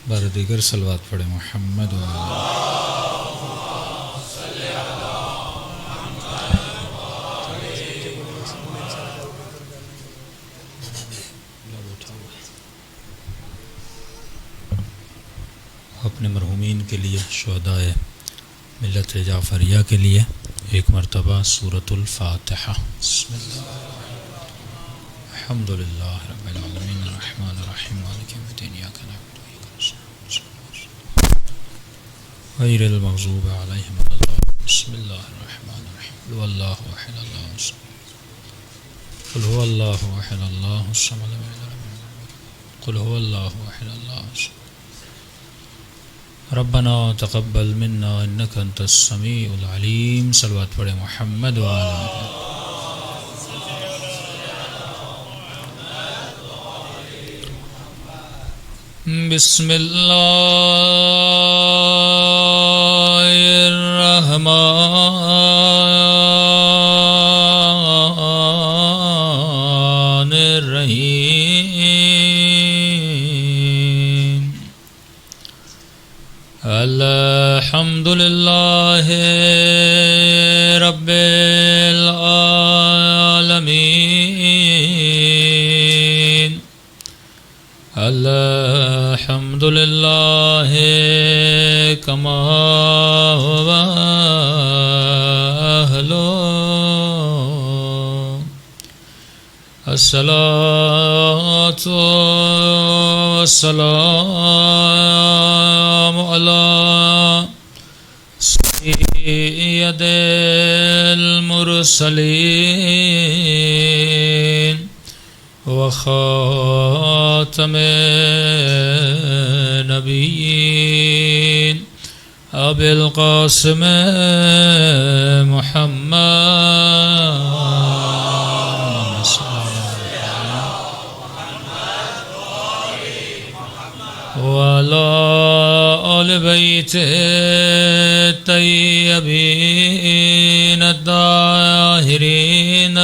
بار دیگر صلوات پڑھیں محمد اپنے مرحومین کے لیے، شہدائے ملت جعفریہ کے لیے ایک مرتبہ سورۃ الفاتحہ۔ بسم اللہ الحمد للہ رب العالمین الرحمن الرحیم مالک یوم الدین ایاک نعبد و ایاک نستعین غیر المغضوب علیہم ولا الضالین۔ بسم اللہ الرحمن الرحیم قل هو اللہ احد اللہ الصمد قل هو اللہ احد اللہ الصمد لم یلد ولم یولد قل هو اللہ احد اللہ الصمد ربنا تقبل منا انك انت السمیع العلیم۔ صلوات پڑھیں محمد وعلی بسم اللہ الرحمن الرحیم الحمد للہ رب العالمین الحمد للہ کما هو اہلہ الصلاۃ والسلام علی سید المرسلین وخاتم نبیین ابی القاسم محمد وعلی آل بیت الطیبین الطاہرین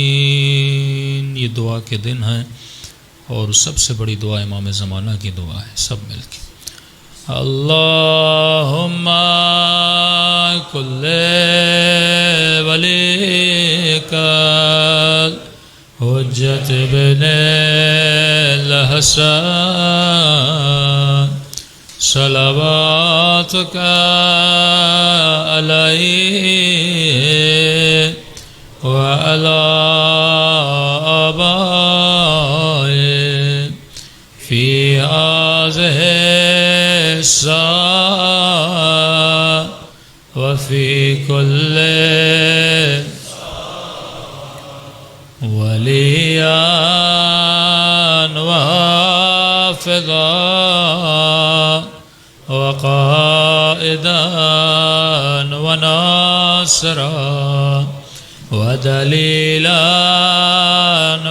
معصومین۔ یہ دعا کے دن ہیں اور سب سے بڑی دعا امام زمانہ کی دعا ہے، سب مل کے اللہم کل ولیک حجت بن الحسن صلواتک علیہ وعلی آبائہ فی ہذہ الساعة وفی کل ولیاً وحافظاً وقائداً وناصراً ودلیلاً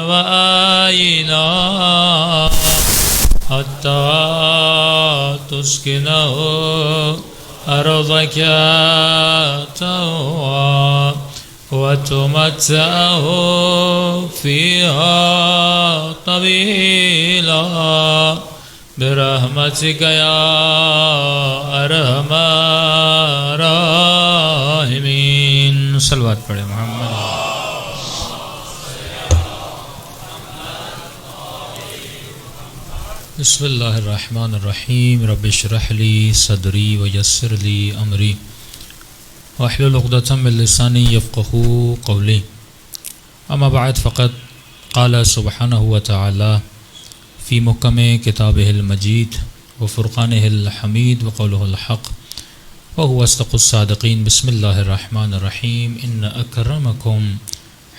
وآییناً حتی تسکنہ ارضک طوعا وتمتعه فيها طويلا برحمتك يا ارحم الراحمین۔ صلوات پڑھیں محمد۔ بسم اللہ الرحمن الرحیم رب اشرح لی صدری ویسر لی امری واحلل عقدۃ من لسانی یفقہوا قولی، اما بعد فقد قال سبحانہ وتعالی فی محکم کتابہ المجید وفرقانہ الحمید وقولہ الحق وهو اصدق الصادقین۔ بسم اللہ الرحمن الرحیم ان اکرمکم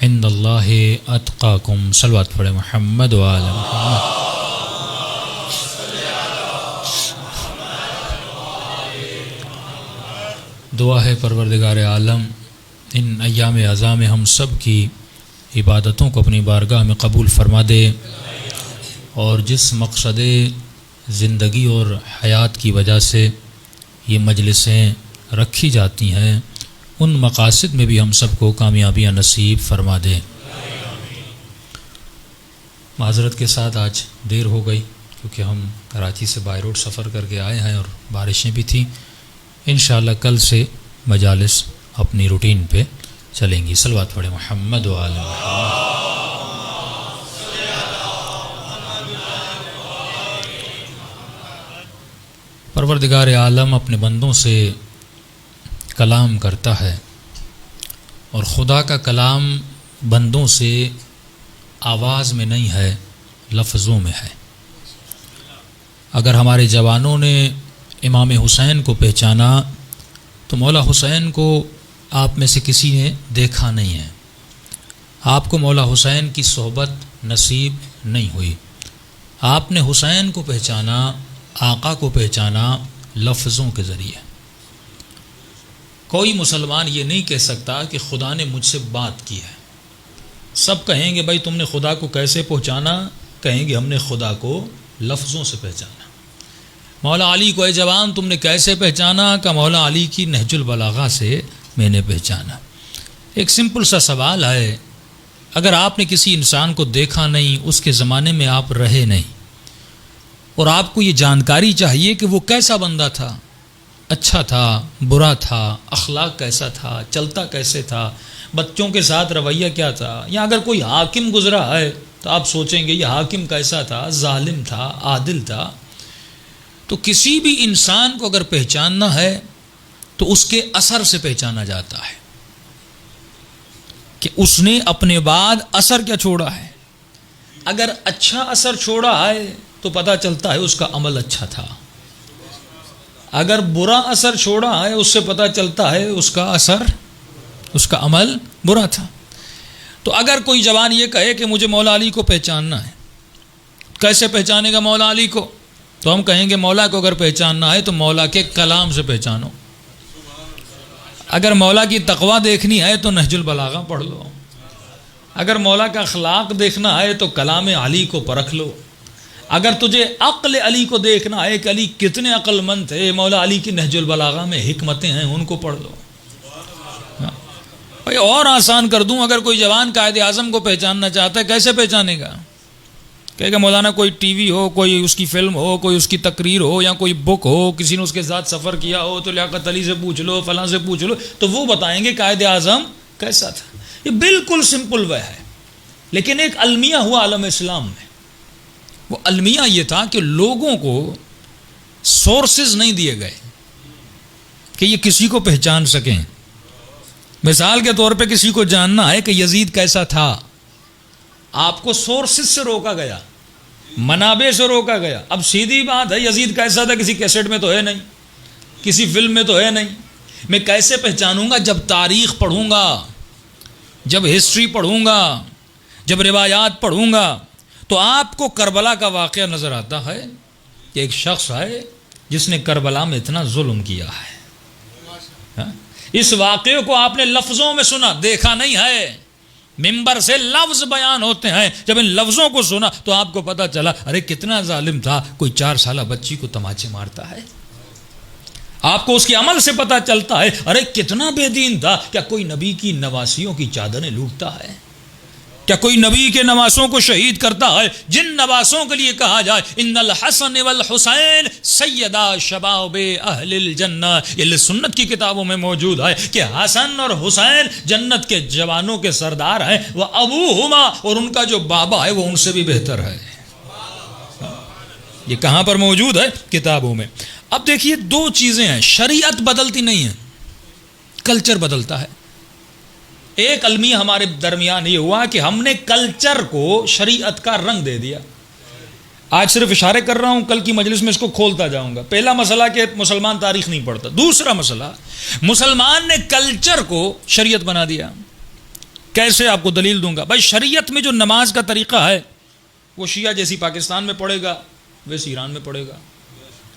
عند اللہ اتقاکم۔ صلوات پڑھیں محمد وعلی محمد۔ دعا ہے پروردگار عالم ان ایام اعظام میں ہم سب کی عبادتوں کو اپنی بارگاہ میں قبول فرما دے، اور جس مقصد زندگی اور حیات کی وجہ سے یہ مجلسیں رکھی جاتی ہیں ان مقاصد میں بھی ہم سب کو کامیابیاں نصیب فرما دے۔ معذرت کے ساتھ آج دیر ہو گئی کیونکہ ہم کراچی سے بائی روڈ سفر کر کے آئے ہیں اور بارشیں بھی تھیں۔ انشاءاللہ کل سے مجالس اپنی روٹین پہ چلیں گی۔ صلوات پڑھیں محمد و آل محمد۔ پروردگار عالم اپنے بندوں سے کلام کرتا ہے، اور خدا کا کلام بندوں سے آواز میں نہیں ہے، لفظوں میں ہے۔ اگر ہمارے جوانوں نے امام حسین کو پہچانا تو مولا حسین کو آپ میں سے کسی نے دیکھا نہیں ہے، آپ کو مولا حسین کی صحبت نصیب نہیں ہوئی۔ آپ نے حسین کو پہچانا، آقا کو پہچانا لفظوں کے ذریعے۔ کوئی مسلمان یہ نہیں کہہ سکتا کہ خدا نے مجھ سے بات کی ہے۔ سب کہیں گے بھائی تم نے خدا کو کیسے پہچانا؟ کہیں گے ہم نے خدا کو لفظوں سے پہچانا۔ مولا علی کو اے جوان تم نے کیسے پہچانا؟ کہ مولا علی کی نہج البلاغہ سے میں نے پہچانا۔ ایک سمپل سا سوال ہے، اگر آپ نے کسی انسان کو دیکھا نہیں، اس کے زمانے میں آپ رہے نہیں، اور آپ کو یہ جانکاری چاہیے کہ وہ کیسا بندہ تھا، اچھا تھا، برا تھا، اخلاق کیسا تھا، چلتا کیسے تھا، بچوں کے ساتھ رویہ کیا تھا، یا اگر کوئی حاکم گزرا ہے تو آپ سوچیں گے یہ حاکم کیسا تھا، ظالم تھا، عادل تھا۔ تو کسی بھی انسان کو اگر پہچاننا ہے تو اس کے اثر سے پہچانا جاتا ہے کہ اس نے اپنے بعد اثر کیا چھوڑا ہے۔ اگر اچھا اثر چھوڑا ہے تو پتہ چلتا ہے اس کا عمل اچھا تھا، اگر برا اثر چھوڑا ہے اس سے پتہ چلتا ہے اس کا اثر، اس کا عمل برا تھا۔ تو اگر کوئی جوان یہ کہے کہ مجھے مولا علی کو پہچاننا ہے، کیسے پہچانے گا مولا علی کو؟ تو ہم کہیں گے مولا کو اگر پہچاننا ہے تو مولا کے کلام سے پہچانو۔ اگر مولا کی تقوی دیکھنی ہے تو نہج البلاغہ پڑھ لو، اگر مولا کا اخلاق دیکھنا ہے تو کلام علی کو پرکھ لو، اگر تجھے عقل علی کو دیکھنا ہے کہ علی کتنے عقل مند تھے، مولا علی کی نہج البلاغہ میں حکمتیں ہیں ان کو پڑھ لو۔ بھائی اور آسان کر دوں، اگر کوئی جوان قائد اعظم کو پہچاننا چاہتا ہے کیسے پہچانے گا؟ کہے گا مولانا کوئی ٹی وی ہو، کوئی اس کی فلم ہو، کوئی اس کی تقریر ہو، یا کوئی بک ہو، کسی نے اس کے ساتھ سفر کیا ہو تو لیاقت علی سے پوچھ لو، فلاں سے پوچھ لو، تو وہ بتائیں گے قائد اعظم کیسا تھا۔ یہ بالکل سمپل وہ ہے، لیکن ایک المیہ ہوا عالم اسلام میں۔ وہ المیہ یہ تھا کہ لوگوں کو سورسز نہیں دیے گئے کہ یہ کسی کو پہچان سکیں۔ مثال کے طور پہ کسی کو جاننا ہے کہ یزید کیسا تھا، آپ کو سورسز سے روکا گیا، منابع سے روکا گیا۔ اب سیدھی بات ہے یزید کیسا تھا کسی کیسٹ میں تو ہے نہیں، کسی فلم میں تو ہے نہیں، میں کیسے پہچانوں گا؟ جب تاریخ پڑھوں گا، جب ہسٹری پڑھوں گا، جب روایات پڑھوں گا۔ تو آپ کو کربلا کا واقعہ نظر آتا ہے کہ ایک شخص ہے جس نے کربلا میں اتنا ظلم کیا ہے۔ اس واقعے کو آپ نے لفظوں میں سنا، دیکھا نہیں ہے، ممبر سے لفظ بیان ہوتے ہیں، جب ان لفظوں کو سنا تو آپ کو پتا چلا ارے کتنا ظالم تھا، کوئی 4 سالہ بچی کو تماچے مارتا ہے۔ آپ کو اس کے عمل سے پتا چلتا ہے ارے کتنا بے دین تھا، کیا کوئی نبی کی نواسیوں کی چادریں لوٹتا ہے؟ کیا کوئی نبی کے نواسوں کو شہید کرتا ہے؟ جن نواسوں کے لیے کہا جائے ان الحسن والحسین سیدا شباب اہل الجنہ، یہ سنت کی کتابوں میں موجود ہے کہ حسن اور حسین جنت کے جوانوں کے سردار ہیں، وہ ابوہما، اور ان کا جو بابا ہے وہ ان سے بھی بہتر ہے۔ یہ کہاں پر موجود ہے؟ کتابوں میں۔ اب دیکھیے 2 چیزیں ہیں، شریعت بدلتی نہیں ہے، کلچر بدلتا ہے۔ ایک المیہ ہمارے درمیان یہ ہوا کہ ہم نے کلچر کو شریعت کا رنگ دے دیا۔ آج صرف اشارے کر رہا ہوں، کل کی مجلس میں اس کو کھولتا جاؤں گا۔ پہلا مسئلہ کہ مسلمان تاریخ نہیں پڑھتا، دوسرا مسئلہ مسلمان نے کلچر کو شریعت بنا دیا۔ کیسے؟ آپ کو دلیل دوں گا۔ بھائی شریعت میں جو نماز کا طریقہ ہے وہ شیعہ جیسی پاکستان میں پڑھے گا ویسی ایران میں پڑھے گا،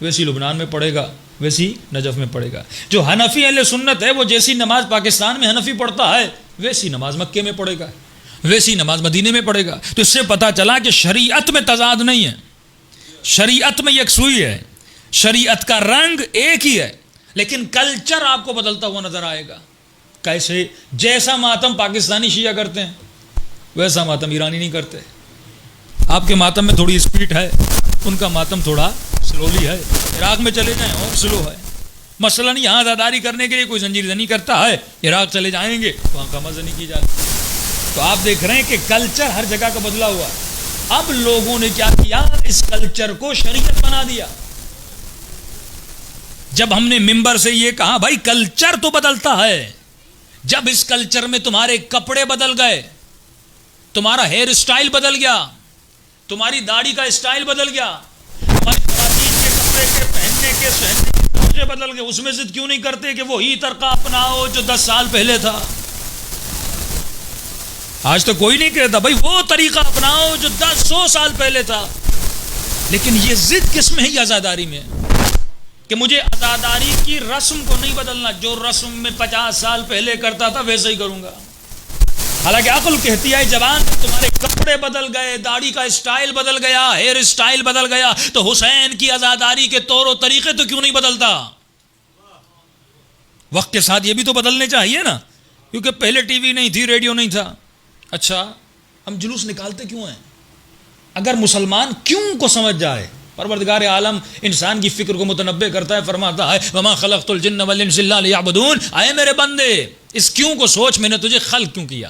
ویسی لبنان میں پڑھے گا، ویسی نجف میں پڑھے گا۔ جو حنفی اہل سنت ہے وہ جیسی نماز پاکستان میں حنفی پڑھتا ہے ویسی نماز مکے میں پڑھے گا، ویسی نماز مدینے میں پڑھے گا۔ تو اس سے پتہ چلا کہ شریعت میں تضاد نہیں ہے، شریعت میں یکسوئی ہے، شریعت کا رنگ ایک ہی ہے، لیکن کلچر آپ کو بدلتا ہوا نظر آئے گا۔ کیسے؟ جیسا ماتم پاکستانی شیعہ کرتے ہیں ویسا ماتم ایرانی نہیں کرتے. آپ کے ماتم میں تھوڑی اسپیڈ ہے، ان کا ماتم تھوڑا سلولی ہے. عراق میں چلے جائیں اور سلو ہے. مثلاً یہاں عزاداری کرنے کے لیے کوئی زنجیر زنی کرتا ہے، عراق چلے جائیں گے وہاں قمر زنی کی جاتی. تو آپ دیکھ رہے ہیں کہ کلچر ہر جگہ کا بدلا ہوا ہے. اب لوگوں نے کیا کیا؟ اس کلچر کو شریعت بنا دیا. جب ہم نے ممبر سے یہ کہا بھائی کلچر تو بدلتا ہے، جب اس کلچر میں تمہارے کپڑے بدل گئے، تمہارا ہیئر اسٹائل بدل گیا، تمہاری داڑھی کا اسٹائل بدل گیا، تمہاری خواتین کے کپڑے کے پہننے کے سہنے کے طریقے بدل گئے، اس میں ضد کیوں نہیں کرتے کہ وہی طریقہ اپناؤ جو 10 سال پہلے تھا؟ آج تو کوئی نہیں کہتا بھائی وہ طریقہ اپناؤ جو 100 سال پہلے تھا. لیکن یہ ضد کس میں ہے؟ یہ عزاداری میں کہ مجھے عزاداری کی رسم کو نہیں بدلنا، جو رسم میں 50 سال پہلے کرتا تھا ویسے ہی کروں گا. حالانکہ عقل کہتی ہے جوان تمہارے کپڑے بدل گئے، داڑھی کا اسٹائل بدل گیا، ہیئر اسٹائل بدل گیا، تو حسین کی عزاداری کے طور و طریقے تو کیوں نہیں بدلتا؟ وقت کے ساتھ یہ بھی تو بدلنے چاہیے نا، کیونکہ پہلے ٹی وی نہیں تھی، ریڈیو نہیں تھا. اچھا ہم جلوس نکالتے کیوں ہیں؟ اگر مسلمان کیوں کو سمجھ جائے، پروردگار عالم انسان کی فکر کو متنبع کرتا ہے، فرماتا ہے وما خلقت الجن والانس الا لیعبدون. اے میرے بندے اس کیوں کو سوچ، میں نے تجھے خلق کیوں کیا؟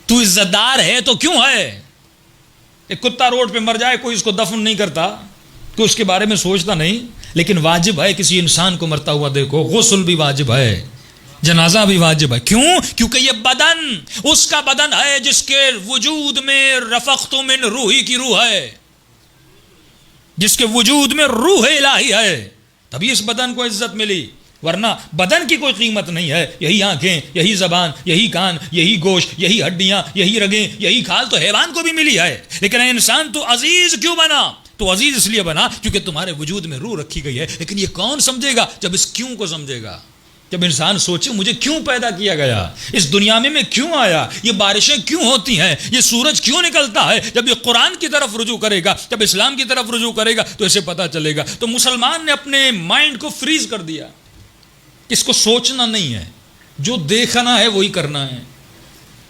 تو عزت دار ہے تو کیوں ہے؟ ایک کتا روڈ پہ مر جائے کوئی اس کو دفن نہیں کرتا، کوئی اس کے بارے میں سوچتا نہیں. لیکن واجب ہے کسی انسان کو مرتا ہوا دیکھو، غسل بھی واجب ہے، جنازہ بھی واجب ہے. کیوں؟ کیونکہ یہ بدن اس کا بدن ہے جس کے وجود میں رفقت من روحی کی روح ہے، جس کے وجود میں روح الہی ہے، تبھی اس بدن کو عزت ملی. ورنہ بدن کی کوئی قیمت نہیں ہے. یہی آنکھیں، یہی زبان، یہی کان، یہی گوشت، یہی ہڈیاں، یہی رگیں، یہی کھال تو حیوان کو بھی ملی ہے. لیکن انسان تو عزیز کیوں بنا؟ تو عزیز اس لیے بنا کیونکہ تمہارے وجود میں روح رکھی گئی ہے. لیکن یہ کون سمجھے گا؟ جب اس کیوں کو سمجھے گا، جب انسان سوچے مجھے کیوں پیدا کیا گیا، اس دنیا میں کیوں آیا، یہ بارشیں کیوں ہوتی ہیں، یہ سورج کیوں نکلتا ہے. جب یہ قرآن کی طرف رجوع کرے گا، جب اسلام کی طرف رجوع کرے گا تو اسے پتہ چلے گا. تو مسلمان نے اپنے مائنڈ کو فریز کر دیا، اس کو سوچنا نہیں ہے، جو دیکھنا ہے وہی کرنا ہے،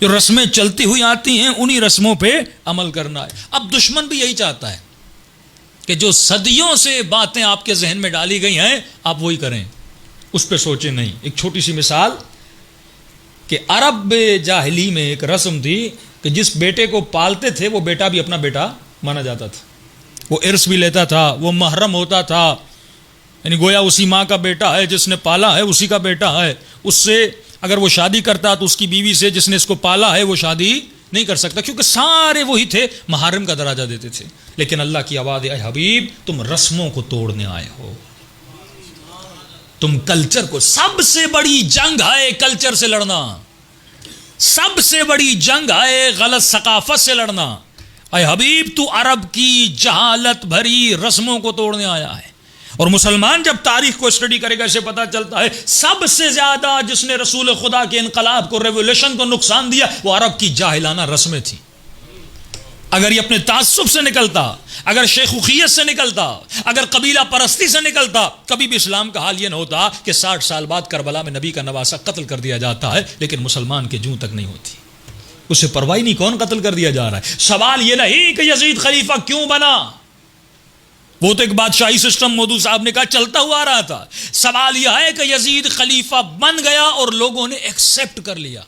جو رسمیں چلتی ہوئی آتی ہیں انہی رسموں پہ عمل کرنا ہے. اب دشمن بھی یہی چاہتا ہے کہ جو صدیوں سے باتیں آپ کے ذہن میں ڈالی گئی ہیں آپ وہی کریں، اس پہ سوچیں نہیں. ایک چھوٹی سی مثال کہ عرب جاہلی میں ایک رسم تھی کہ جس بیٹے کو پالتے تھے وہ بیٹا بھی اپنا بیٹا مانا جاتا تھا، وہ ارث بھی لیتا تھا، وہ محرم ہوتا تھا، یعنی گویا اسی ماں کا بیٹا ہے، جس نے پالا ہے اسی کا بیٹا ہے. اس سے اگر وہ شادی کرتا تو اس کی بیوی سے جس نے اس کو پالا ہے وہ شادی نہیں کر سکتا، کیونکہ سارے وہی تھے، محارم کا درجہ دیتے تھے. لیکن اللہ کی آواز اے حبیب تم رسموں کو توڑنے آئے ہو، تم کلچر کو. سب سے بڑی جنگ ہے کلچر سے لڑنا، سب سے بڑی جنگ ہے غلط ثقافت سے لڑنا. اے حبیب تو عرب کی جہالت بھری رسموں کو توڑنے آیا ہے. اور مسلمان جب تاریخ کو اسٹڈی کرے گا اسے پتا چلتا ہے سب سے زیادہ جس نے رسول خدا کے انقلاب کو، ریولیوشن کو نقصان دیا وہ عرب کی جاہلانہ رسمیں تھیں. اگر یہ اپنے تعصب سے نکلتا، اگر شیخوخیت سے نکلتا، اگر قبیلہ پرستی سے نکلتا، کبھی بھی اسلام کا حال یہ نہ ہوتا کہ 60 سال بعد کربلا میں نبی کا نواسہ قتل کر دیا جاتا ہے. لیکن مسلمان کے جوں تک نہیں ہوتی، اسے پرواہ نہیں کون قتل کر دیا جا رہا ہے. سوال یہ نہیں کہ یزید خلیفہ کیوں بنا، وہ تو ایک بادشاہی سسٹم مودو صاحب نے کہا چلتا ہوا آ رہا تھا. سوال یہ ہے کہ یزید خلیفہ بن گیا اور لوگوں نے ایکسیپٹ کر لیا.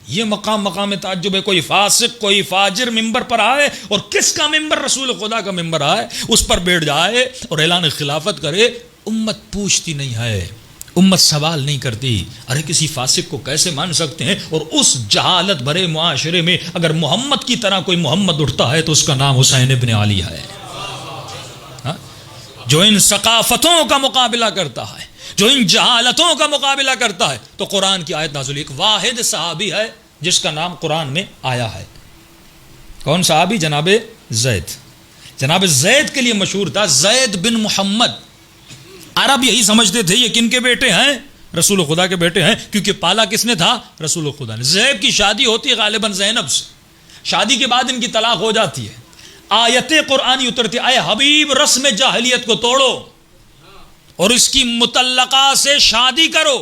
یہ مقام تعجب ہے. کوئی فاسق کوئی فاجر ممبر پر آئے، اور کس کا ممبر؟ رسول خدا کا ممبر آئے، اس پر بیٹھ جائے اور اعلان خلافت کرے. امت پوچھتی نہیں ہے، امت سوال نہیں کرتی. ارے کسی فاسق کو کیسے مان سکتے ہیں؟ اور اس جہالت بھرے معاشرے میں اگر محمد کی طرح کوئی محمد اٹھتا ہے تو اس کا نام حسین ابن علی ہے، جو ان ثقافتوں کا مقابلہ کرتا ہے، جو ان جہالتوں کا مقابلہ کرتا ہے. تو قرآن کی آیت نازل، ایک واحد صحابی ہے جس کا نام قرآن میں آیا ہے. کون صحابی؟ جناب زید. جناب زید کے لیے مشہور تھا زید بن محمد. عرب یہی سمجھتے تھے یہ کن کے بیٹے ہیں؟ رسول خدا کے بیٹے ہیں، کیونکہ پالا کس نے تھا؟ رسول خدا نے. زید کی شادی ہوتی ہے غالباً زینب سے، شادی کے بعد ان کی طلاق ہو جاتی ہے. آیت قرآنی اترتی، اے حبیب رسم جاہلیت کو توڑو اور اس کی مطلقہ سے شادی کرو.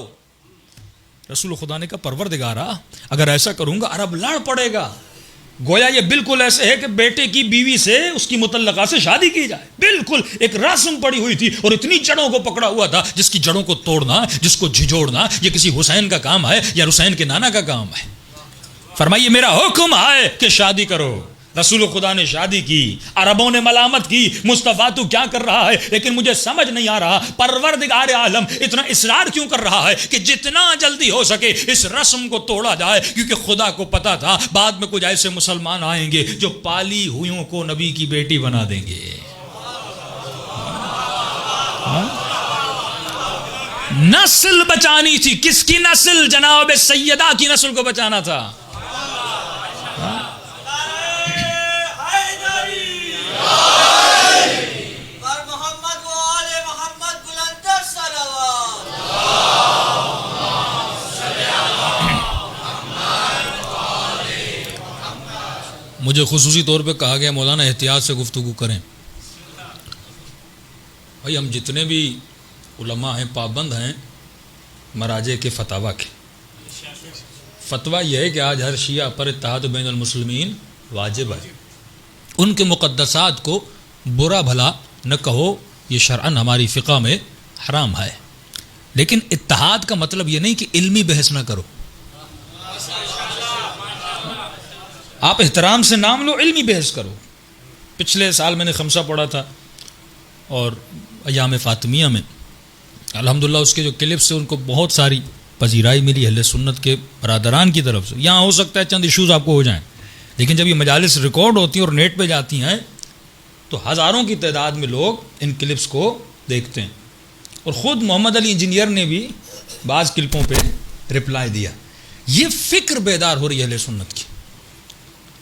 رسول خدا نے کہا پروردگارا اگر ایسا کروں گا عرب لڑ پڑے گا. گویا یہ بالکل ایسے ہے کہ بیٹے کی بیوی سے اس کی مطلقہ سے شادی کی جائے. بالکل ایک رسم پڑی ہوئی تھی اور اتنی جڑوں کو پکڑا ہوا تھا جس کی جڑوں کو توڑنا, جس کو جھجوڑنا, یہ کسی حسین کا کام ہے یا حسین کے نانا کا کام ہے. فرمائیے میرا حکم ہے کہ شادی کرو. رسول خدا نے شادی کی. عربوں نے ملامت کی مصطفیٰ تو کیا کر رہا ہے, لیکن مجھے سمجھ نہیں آ رہا پروردگار عالم اتنا اصرار کیوں کر رہا ہے کہ جتنا جلدی ہو سکے اس رسم کو توڑا جائے, کیونکہ خدا کو پتا تھا بعد میں کچھ ایسے مسلمان آئیں گے جو پالی ہوئیوں کو نبی کی بیٹی بنا دیں گے. نسل بچانی تھی. کس کی نسل؟ جناب سیدہ کی نسل کو بچانا تھا. مجھے خصوصی طور پہ کہا گیا مولانا احتیاط سے گفتگو کریں. بھائی ہم جتنے بھی علماء ہیں پابند ہیں مراجع کے فتاویٰ کے. فتویٰ یہ ہے کہ آج ہر شیعہ پر اتحاد بین المسلمین واجب ہے. ان کے مقدسات کو برا بھلا نہ کہو, یہ شرعاً ہماری فقہ میں حرام ہے, لیکن اتحاد کا مطلب یہ نہیں کہ علمی بحث نہ کرو. آپ احترام سے نام لو, علمی بحث کرو. پچھلے سال میں نے خمسہ پڑھا تھا اور ایام فاطمیہ میں الحمدللہ اس کے جو کلپس ہیں ان کو بہت ساری پذیرائی ملی اہل سنت کے برادران کی طرف سے. یہاں ہو سکتا ہے چند ایشوز آپ کو ہو جائیں, لیکن جب یہ مجالس ریکارڈ ہوتی ہیں اور نیٹ پہ جاتی ہیں تو ہزاروں کی تعداد میں لوگ ان کلپس کو دیکھتے ہیں. اور خود محمد علی انجینئر نے بھی بعض کلپوں پہ رپلائی دیا. یہ فکر بیدار ہو رہی ہے اہل سنت کی.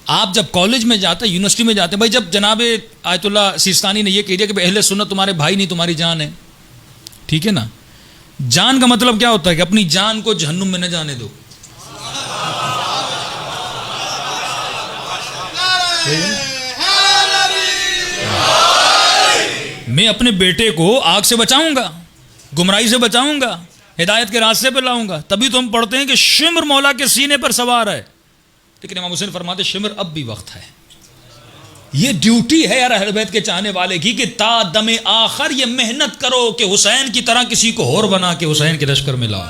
آپ جب کالج میں جاتے ہیں, یونیورسٹی میں جاتے ہیں, بھائی جب جناب آیت اللہ سیستانی نے یہ کہہ دیا کہ اہل سنت تمہارے بھائی نہیں تمہاری جان ہے, ٹھیک ہے نا. جان کا مطلب کیا ہوتا ہے کہ اپنی جان کو جہنم میں نہ جانے دو. میں اپنے بیٹے کو آگ سے بچاؤں گا, گمراہی سے بچاؤں گا, ہدایت کے راستے پہ لاؤں گا. تبھی تو ہم پڑھتے ہیں کہ شمر مولا کے سینے پر سوار ہے. لیکن امام حسین فرماتے شمر اب بھی وقت ہے. یہ ڈیوٹی ہے یار اہل بیت کے چاہنے والے کی کہ تا دم آخر یہ محنت کرو کہ حسین کی طرح کسی کو اور بنا کے حسین کے لشکر میں لاؤ.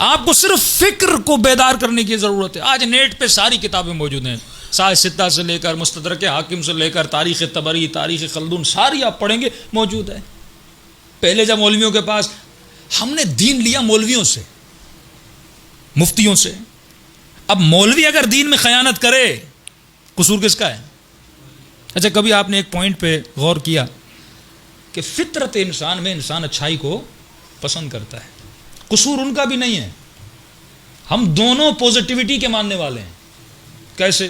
آپ کو صرف فکر کو بیدار کرنے کی ضرورت ہے. آج نیٹ پہ ساری کتابیں موجود ہیں, سائے ستہ سے لے کر مستدرک حاکم سے لے کر تاریخ طبری, تاریخ خلدون, ساری آپ پڑھیں گے موجود ہے. پہلے جب مولویوں کے پاس ہم نے دین لیا مولویوں سے, مفتیوں سے. اب مولوی اگر دین میں خیانت کرے قصور کس کا ہے؟ اچھا کبھی آپ نے ایک پوائنٹ پہ غور کیا کہ فطرت انسان میں انسان اچھائی کو پسند کرتا ہے, قصور ان کا بھی نہیں ہے. ہم دونوں پوزیٹیوٹی کے ماننے والے ہیں. کیسے؟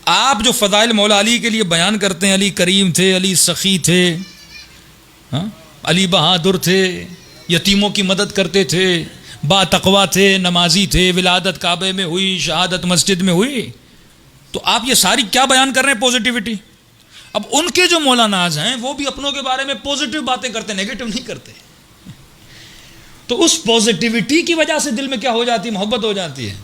آپ جو فضائل مولا علی کے لیے بیان کرتے ہیں, علی کریم تھے, علی سخی تھے, علی بہادر تھے, یتیموں کی مدد کرتے تھے, با تقویٰ تھے, نمازی تھے, ولادت کعبے میں ہوئی, شہادت مسجد میں ہوئی, تو آپ یہ ساری کیا بیان کر رہے ہیں؟ پوزیٹیوٹی. اب ان کے جو مولانا ہیں وہ بھی اپنوں کے بارے میں پوزیٹیو باتیں کرتے ہیں, نیگیٹو نہیں کرتے. تو اس پوزیٹیوٹی کی وجہ سے دل میں کیا ہو جاتی ہے؟ محبت ہو جاتی ہے.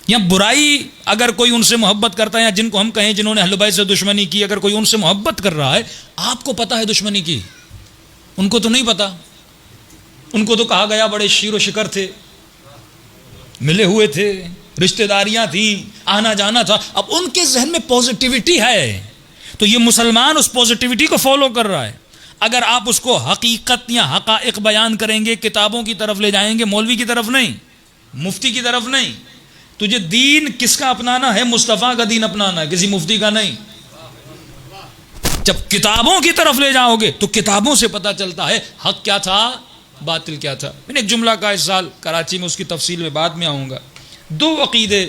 یا برائی اگر کوئی ان سے محبت کرتا ہے, یا جن کو ہم کہیں جنہوں نے اہل بیت سے دشمنی کی, اگر کوئی ان سے محبت کر رہا ہے, آپ کو پتہ ہے دشمنی کی, ان کو تو نہیں پتا. ان کو تو کہا گیا بڑے شیر و شکر تھے, ملے ہوئے تھے, رشتہ داریاں تھیں, آنا جانا تھا. اب ان کے ذہن میں پوزیٹیوٹی ہے تو یہ مسلمان اس پوزیٹیوٹی کو فالو کر رہا ہے. اگر آپ اس کو حقیقت یا حقائق بیان کریں گے, کتابوں کی طرف لے جائیں گے, مولوی کی طرف نہیں, مفتی کی طرف نہیں. تجھے دین کس کا اپنانا ہے؟ مصطفیٰ کا دین اپنانا ہے, کسی مفتی کا نہیں. جب کتابوں کی طرف لے جاؤ گے تو کتابوں سے پتہ چلتا ہے حق کیا تھا, باطل کیا تھا. میں نے ایک جملہ کہا اس سال کراچی میں, اس کی تفصیل میں بعد میں آؤں گا. 2 عقیدے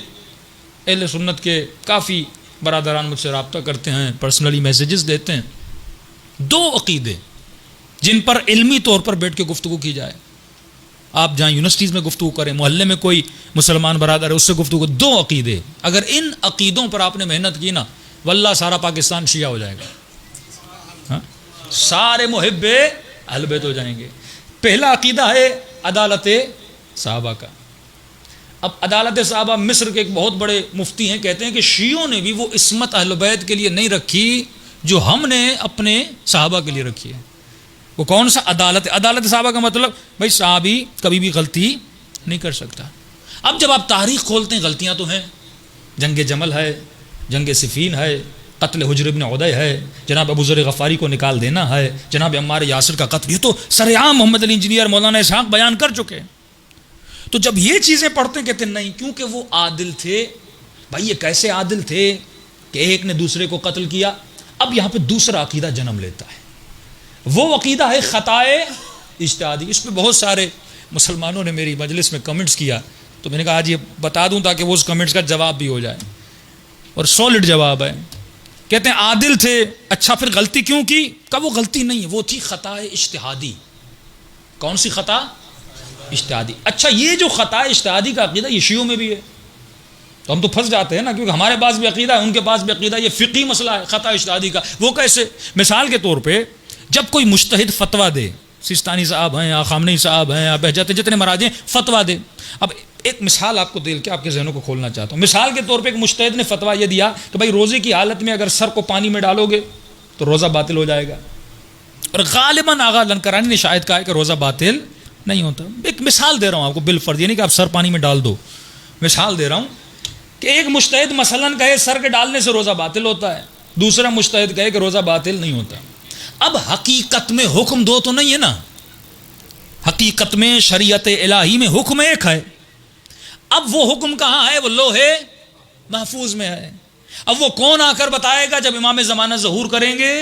اہل سنت کے کافی برادران مجھ سے رابطہ کرتے ہیں, پرسنلی میسیجز دیتے ہیں. 2 عقیدے جن پر علمی طور پر بیٹھ کے گفتگو کی جائے. آپ جہاں یونیورسٹیز میں گفتگو کریں, محلے میں کوئی مسلمان برادر ہے اس سے گفتگو. 2 عقیدے, اگر ان عقیدوں پر آپ نے محنت کی نا, واللہ سارا پاکستان شیعہ ہو جائے گا, سارے محب اہل بیت ہو جائیں گے. پہلا عقیدہ ہے عدالت صحابہ کا. اب عدالت صحابہ مصر کے ایک بہت بڑے مفتی ہیں، کہتے ہیں کہ شیعوں نے بھی وہ عصمت اہل بیت کے لیے نہیں رکھی جو ہم نے اپنے صحابہ کے لیے رکھی ہے. وہ کون سا عدالت صحابہ کا مطلب بھائی صحابی کبھی بھی غلطی نہیں کر سکتا. اب جب آپ تاریخ کھولتے ہیں غلطیاں تو ہیں، جنگ جمل ہے، جنگ صفین ہے، قتل حجر ابن عدی ہے، جناب ابو ذر غفاری کو نکال دینا ہے، جناب عمار یاسر کا قتل، یہ تو سرعام محمد علی انجینئر مولانا اسحاق بیان کر چکے ہیں. تو جب یہ چیزیں پڑھتے ہیں کہتے ہیں نہیں، کیونکہ وہ عادل تھے. بھائی یہ کیسے عادل تھے کہ ایک نے دوسرے کو قتل کیا؟ اب یہاں پہ دوسرا عقیدہ جنم لیتا ہے، وہ عقیدہ ہے خطائے اجتہادی. اس پہ بہت سارے مسلمانوں نے میری مجلس میں کمنٹس کیا، تو میں نے کہا آج یہ بتا دوں تاکہ وہ اس کمنٹس کا جواب بھی ہو جائے، اور سالڈ جواب ہے. کہتے ہیں عادل تھے، اچھا پھر غلطی کیوں کی؟ کہ وہ غلطی نہیں ہے، وہ تھی خطائے اجتہادی. کون سی خطا؟ اجتہادی. اچھا یہ جو خطا اجتہادی کا عقیدہ یہ شیعوں میں بھی ہے، تو ہم تو پھنس جاتے ہیں نا، کیونکہ ہمارے پاس بھی عقیدہ ہے، ان کے پاس بھی عقیدہ. یہ فقہی مسئلہ ہے خطا اجتہادی کا. وہ کیسے؟ مثال کے طور پہ جب کوئی مجتہد فتویٰ دے، سیستانی صاحب ہیں یا خامنئی صاحب ہیں یا بہجت جتنے مراجع ہیں، فتویٰ دے. اب ایک مثال آپ کو دے کے آپ کے ذہنوں کو کھولنا چاہتا ہوں. مثال کے طور پہ ایک مجتہد نے فتویٰ یہ دیا کہ بھائی روزے کی حالت میں اگر سر کو پانی میں ڈالو گے تو روزہ باطل ہو جائے گا، اور غالباً آغا لنکرانی نے شاید کہا ہے کہ روزہ باطل نہیں ہوتا. ایک مثال دے رہا ہوں آپ کو بالفرض، یعنی کہ آپ سر پانی میں ڈال دو. مثال دے رہا ہوں کہ ایک مجتہد مثلاً کہے سر کے ڈالنے سے روزہ باطل ہوتا ہے، دوسرا مجتہد کہے کہ روزہ باطل نہیں ہوتا. اب حقیقت میں حکم دو تو نہیں ہے نا، حقیقت میں شریعت الہی میں حکم ایک ہے. اب وہ حکم کہاں ہے؟ وہ لوح محفوظ میں ہے. اب وہ کون آ کر بتائے گا؟ جب امام زمانہ ظہور کریں گے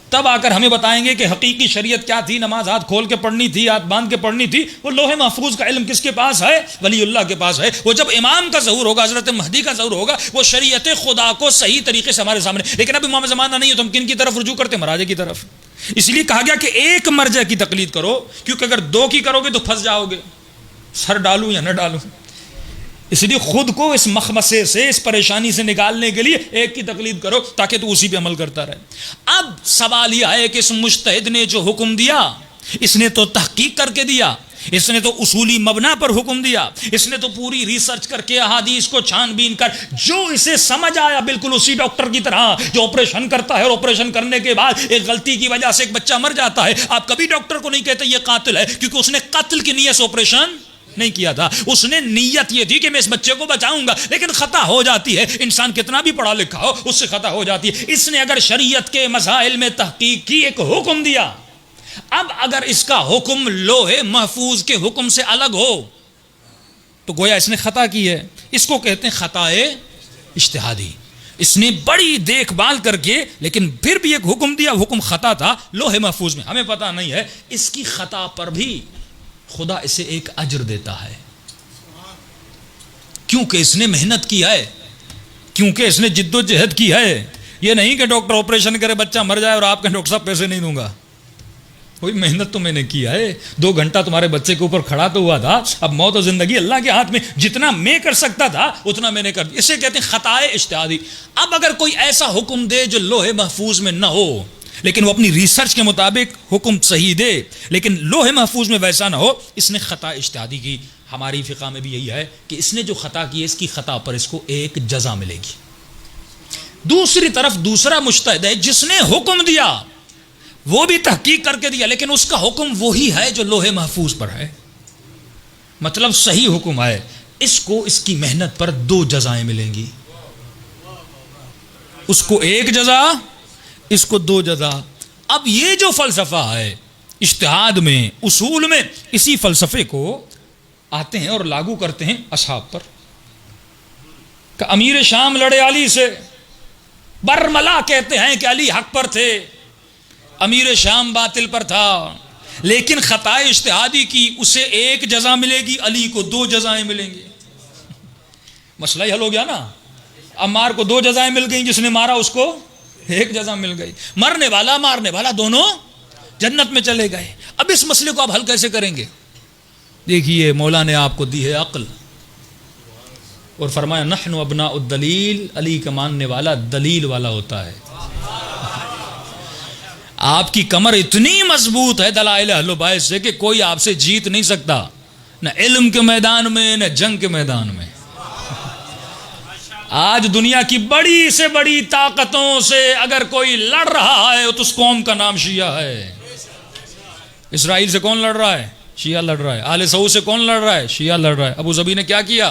تب آ کر ہمیں بتائیں گے کہ حقیقی شریعت کیا تھی، نماز ہاتھ کھول کے پڑھنی تھی، ہاتھ باندھ کے پڑھنی تھی. وہ لوح محفوظ کا علم کس کے پاس ہے؟ ولی اللہ کے پاس ہے. وہ جب امام کا ظہور ہوگا، حضرت مہدی کا ظہور ہوگا، وہ شریعت خدا کو صحیح طریقے سے ہمارے سامنے. لیکن اب امام زمانہ نہیں ہے تو ہم کن کی طرف رجوع کرتے؟ مراجع کی طرف. اس لیے کہا گیا کہ ایک مرجع کی تقلید کرو، کیونکہ اگر دو کی کرو گے تو پھنس جاؤ گے، سر ڈالوں یا نہ ڈالوں. اس لیے خود کو اس مخمسے سے، اس پریشانی سے نکالنے کے لیے ایک کی تقلید کرو تاکہ تو اسی پہ عمل کرتا رہے. اب سوال یہ ہے کہ اس مجتہد نے جو حکم دیا، اس نے تو تحقیق کر کے دیا، اس نے تو اصولی مبنا پر حکم دیا، اس نے تو پوری ریسرچ کر کے احادیث کو چھان بین کر جو اسے سمجھ آیا، بالکل اسی ڈاکٹر کی طرح جو آپریشن کرتا ہے اور آپریشن کرنے کے بعد ایک غلطی کی وجہ سے ایک بچہ مر جاتا ہے. آپ کبھی ڈاکٹر کو نہیں کہتے یہ قاتل ہے، کیونکہ اس نے قتل کی نیت سے آپریشن نہیں کیا تھا. اس نے نیت یہ تھی کہ میں اس بچے کو بچاؤں گا، لیکن خطا ہو جاتی ہے. انسان کتنا بھی پڑھا لکھا ہو اس سے خطا ہو جاتی ہے. اس نے اگر شریعت کے مسائل میں تحقیق کی، ایک حکم دیا، اب اگر اس کا حکم لوح محفوظ کے حکم سے الگ ہو تو گویا اس نے خطا کی ہے. اس کو کہتے ہیں خطائے اجتہادی. اس نے بڑی دیکھ بھال کر کے لیکن پھر بھی ایک حکم دیا، حکم خطا تھا لوح محفوظ میں، ہمیں پتہ نہیں ہے. اس کی خطا پر بھی خدا اسے ایک اجر دیتا ہے، کیونکہ اس نے محنت کی ہے، کیونکہ اس نے جد و جہد کی ہے. یہ نہیں کہ ڈاکٹر آپریشن کرے بچہ مر جائے اور آپ کے ڈاکٹر صاحب پیسے نہیں دوں گا. کوئی محنت تو میں نے کیا ہے، 2 گھنٹہ تمہارے بچے کے اوپر کھڑا تو ہوا تھا. اب موت و زندگی اللہ کے ہاتھ میں، جتنا میں کر سکتا تھا اتنا میں نے کر دیا. اسے کہتے ہیں خطائے اجتہادی. اب اگر کوئی ایسا حکم دے جو لوح محفوظ میں نہ ہو، لیکن وہ اپنی ریسرچ کے مطابق حکم صحیح دے لیکن لوح محفوظ میں ویسا نہ ہو، اس نے خطا اجتہادی کی. ہماری فقہ میں بھی یہی ہے کہ اس نے جو خطا کی ہے، اس کی خطا پر اس کو ایک جزا ملے گی. دوسری طرف دوسرا مجتہد ہے جس نے حکم دیا، وہ بھی تحقیق کر کے دیا، لیکن اس کا حکم وہی ہے جو لوح محفوظ پر ہے، مطلب صحیح حکم ہے. اس کو اس کی محنت پر 2 جزائیں ملیں گی. اس کو 1 جزا، اس کو 2 جزا. اب یہ جو فلسفہ ہے اجتہاد میں، اصول میں، اسی فلسفے کو آتے ہیں اور لاگو کرتے ہیں اصحاب پر. کہ امیر شام لڑے علی سے، برملا کہتے ہیں کہ علی حق پر تھے، امیر شام باطل پر تھا، لیکن خطا اجتہادی کی، اسے 1 جزا ملے گی، علی کو 2 جزائیں ملیں گی. مسئلہ ہی حل ہو گیا نا. عمار کو 2 جزائیں مل گئیں، جس نے مارا اس کو 1 جزا مل گئی. مرنے والا مارنے والا دونوں جنت میں چلے گئے. اب اس مسئلے کو آپ حل کیسے کریں گے؟ دیکھیے مولا نے آپ کو دی ہے عقل اور فرمایا نحن ابناء الدلیل. علی کا ماننے والا دلیل والا ہوتا ہے. آپ کی کمر اتنی مضبوط ہے دلائل اہل بیت سے کہ کوئی آپ سے جیت نہیں سکتا. نہ علم کے میدان میں نہ جنگ کے میدان میں. آج دنیا کی بڑی سے بڑی طاقتوں سے اگر کوئی لڑ رہا ہے تو اس قوم کا نام شیعہ ہے. اسرائیل سے کون لڑ رہا ہے؟ شیعہ لڑ رہا ہے. آل سعود سے کون لڑ رہا ہے؟ شیعہ لڑ رہا ہے. ابو ظبی نے کیا کیا؟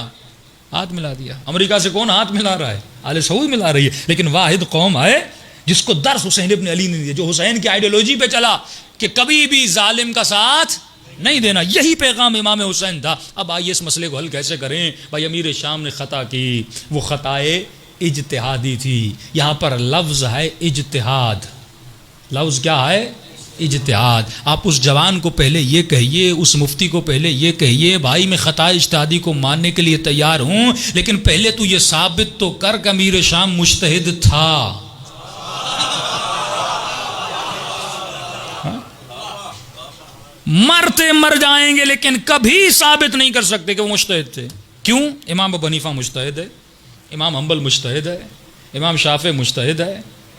ہاتھ ملا دیا. امریکہ سے کون ہاتھ ملا رہا ہے؟ آل سعود ملا رہی ہے. لیکن واحد قوم ہے جس کو درس حسین ابن علی نے دیا، جو حسین کی آئیڈیالوجی پہ چلا کہ کبھی بھی ظالم کا ساتھ نہیں دینا. یہی پیغام امام حسین تھا. اب آئیے اس مسئلے کو حل کیسے کریں. بھائی امیر شام نے خطا کی، وہ خطائے اجتہادی تھی. یہاں پر لفظ ہے اجتہاد. لفظ کیا ہے؟ اجتہاد. آپ اس جوان کو پہلے یہ کہیے، اس مفتی کو پہلے یہ کہیے بھائی میں خطا اجتہادی کو ماننے کے لیے تیار ہوں، لیکن پہلے تو یہ ثابت تو کر کہ امیر شام مجتہد تھا. مرتے مر جائیں گے لیکن کبھی ثابت نہیں کر سکتے کہ وہ مجتہد تھے. کیوں؟ امام ابو حنیفہ مجتہد ہے، امام حنبل مجتہد ہے، امام شافعی مجتہد ہے،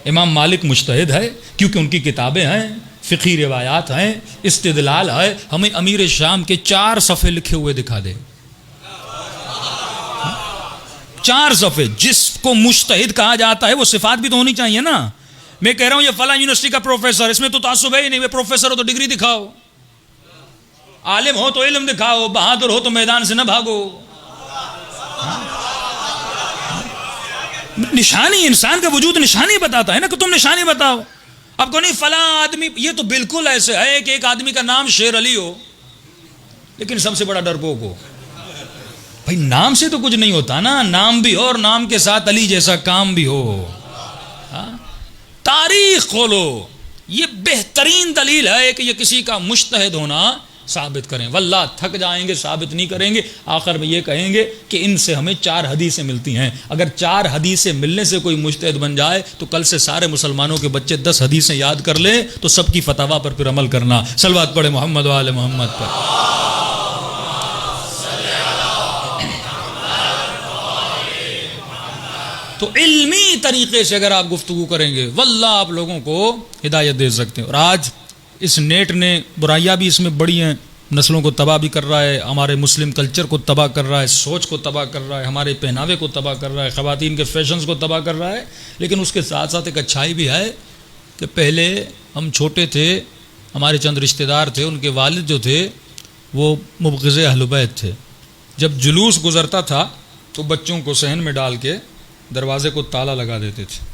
امام مالک مجتہد ہے، کیونکہ ان کی کتابیں ہیں، فقہی روایات ہیں، استدلال ہے. ہمیں امیر شام کے 4 صفحے لکھے ہوئے دکھا دے. 4 صفحے. جس کو مجتہد کہا جاتا ہے وہ صفات بھی تو ہونی چاہیے نا. میں کہہ رہا ہوں یہ فلاں یونیورسٹی کا پروفیسر، اس میں تو تعصب ہے ہی نہیں. وہ پروفیسر ہو تو ڈگری دکھاؤ، عالم ہو تو علم دکھاؤ، بہادر ہو تو میدان سے نہ بھاگو. نشانی انسان کا وجود نشانی بتاتا ہے نا، کہ تم نشانی بتاؤ. اب کو نہیں فلاں آدمی، یہ تو بالکل ایسے ہے کہ ایک آدمی کا نام شیر علی ہو لیکن سب سے بڑا ڈرپوک ہو. بھائی نام سے تو کچھ نہیں ہوتا نا، نام بھی ہو اور نام کے ساتھ علی جیسا کام بھی ہو. تاریخ کھولو، یہ بہترین دلیل ہے کہ یہ کسی کا مجتہد ہونا ثابت کریں. واللہ تھک جائیں گے، ثابت نہیں کریں گے. آخر میں یہ کہیں گے کہ ان سے ہمیں 4 حدیثیں ملتی ہیں. اگر 4 حدیثیں ملنے سے کوئی مجتہد بن جائے تو کل سے سارے مسلمانوں کے بچے 10 حدیثیں یاد کر لیں تو سب کی فتوا پر پھر عمل کرنا. صلوات پڑھے محمد و آل محمد پر. تو علمی طریقے سے اگر آپ گفتگو کریں گے واللہ آپ لوگوں کو ہدایت دے سکتے ہیں. اور آج اس نیٹ نے برائیاں بھی اس میں بڑی ہیں، نسلوں کو تباہ بھی کر رہا ہے، ہمارے مسلم کلچر کو تباہ کر رہا ہے، سوچ کو تباہ کر رہا ہے، ہمارے پہناوے کو تباہ کر رہا ہے، خواتین کے فیشنز کو تباہ کر رہا ہے. لیکن اس کے ساتھ ساتھ ایک اچھائی بھی ہے کہ پہلے ہم چھوٹے تھے، ہمارے چند رشتہ دار تھے، ان کے والد جو تھے وہ مبغض اہل بیت تھے. جب جلوس گزرتا تھا تو بچوں کو صحن میں ڈال کے دروازے کو تالا لگا دیتے تھے.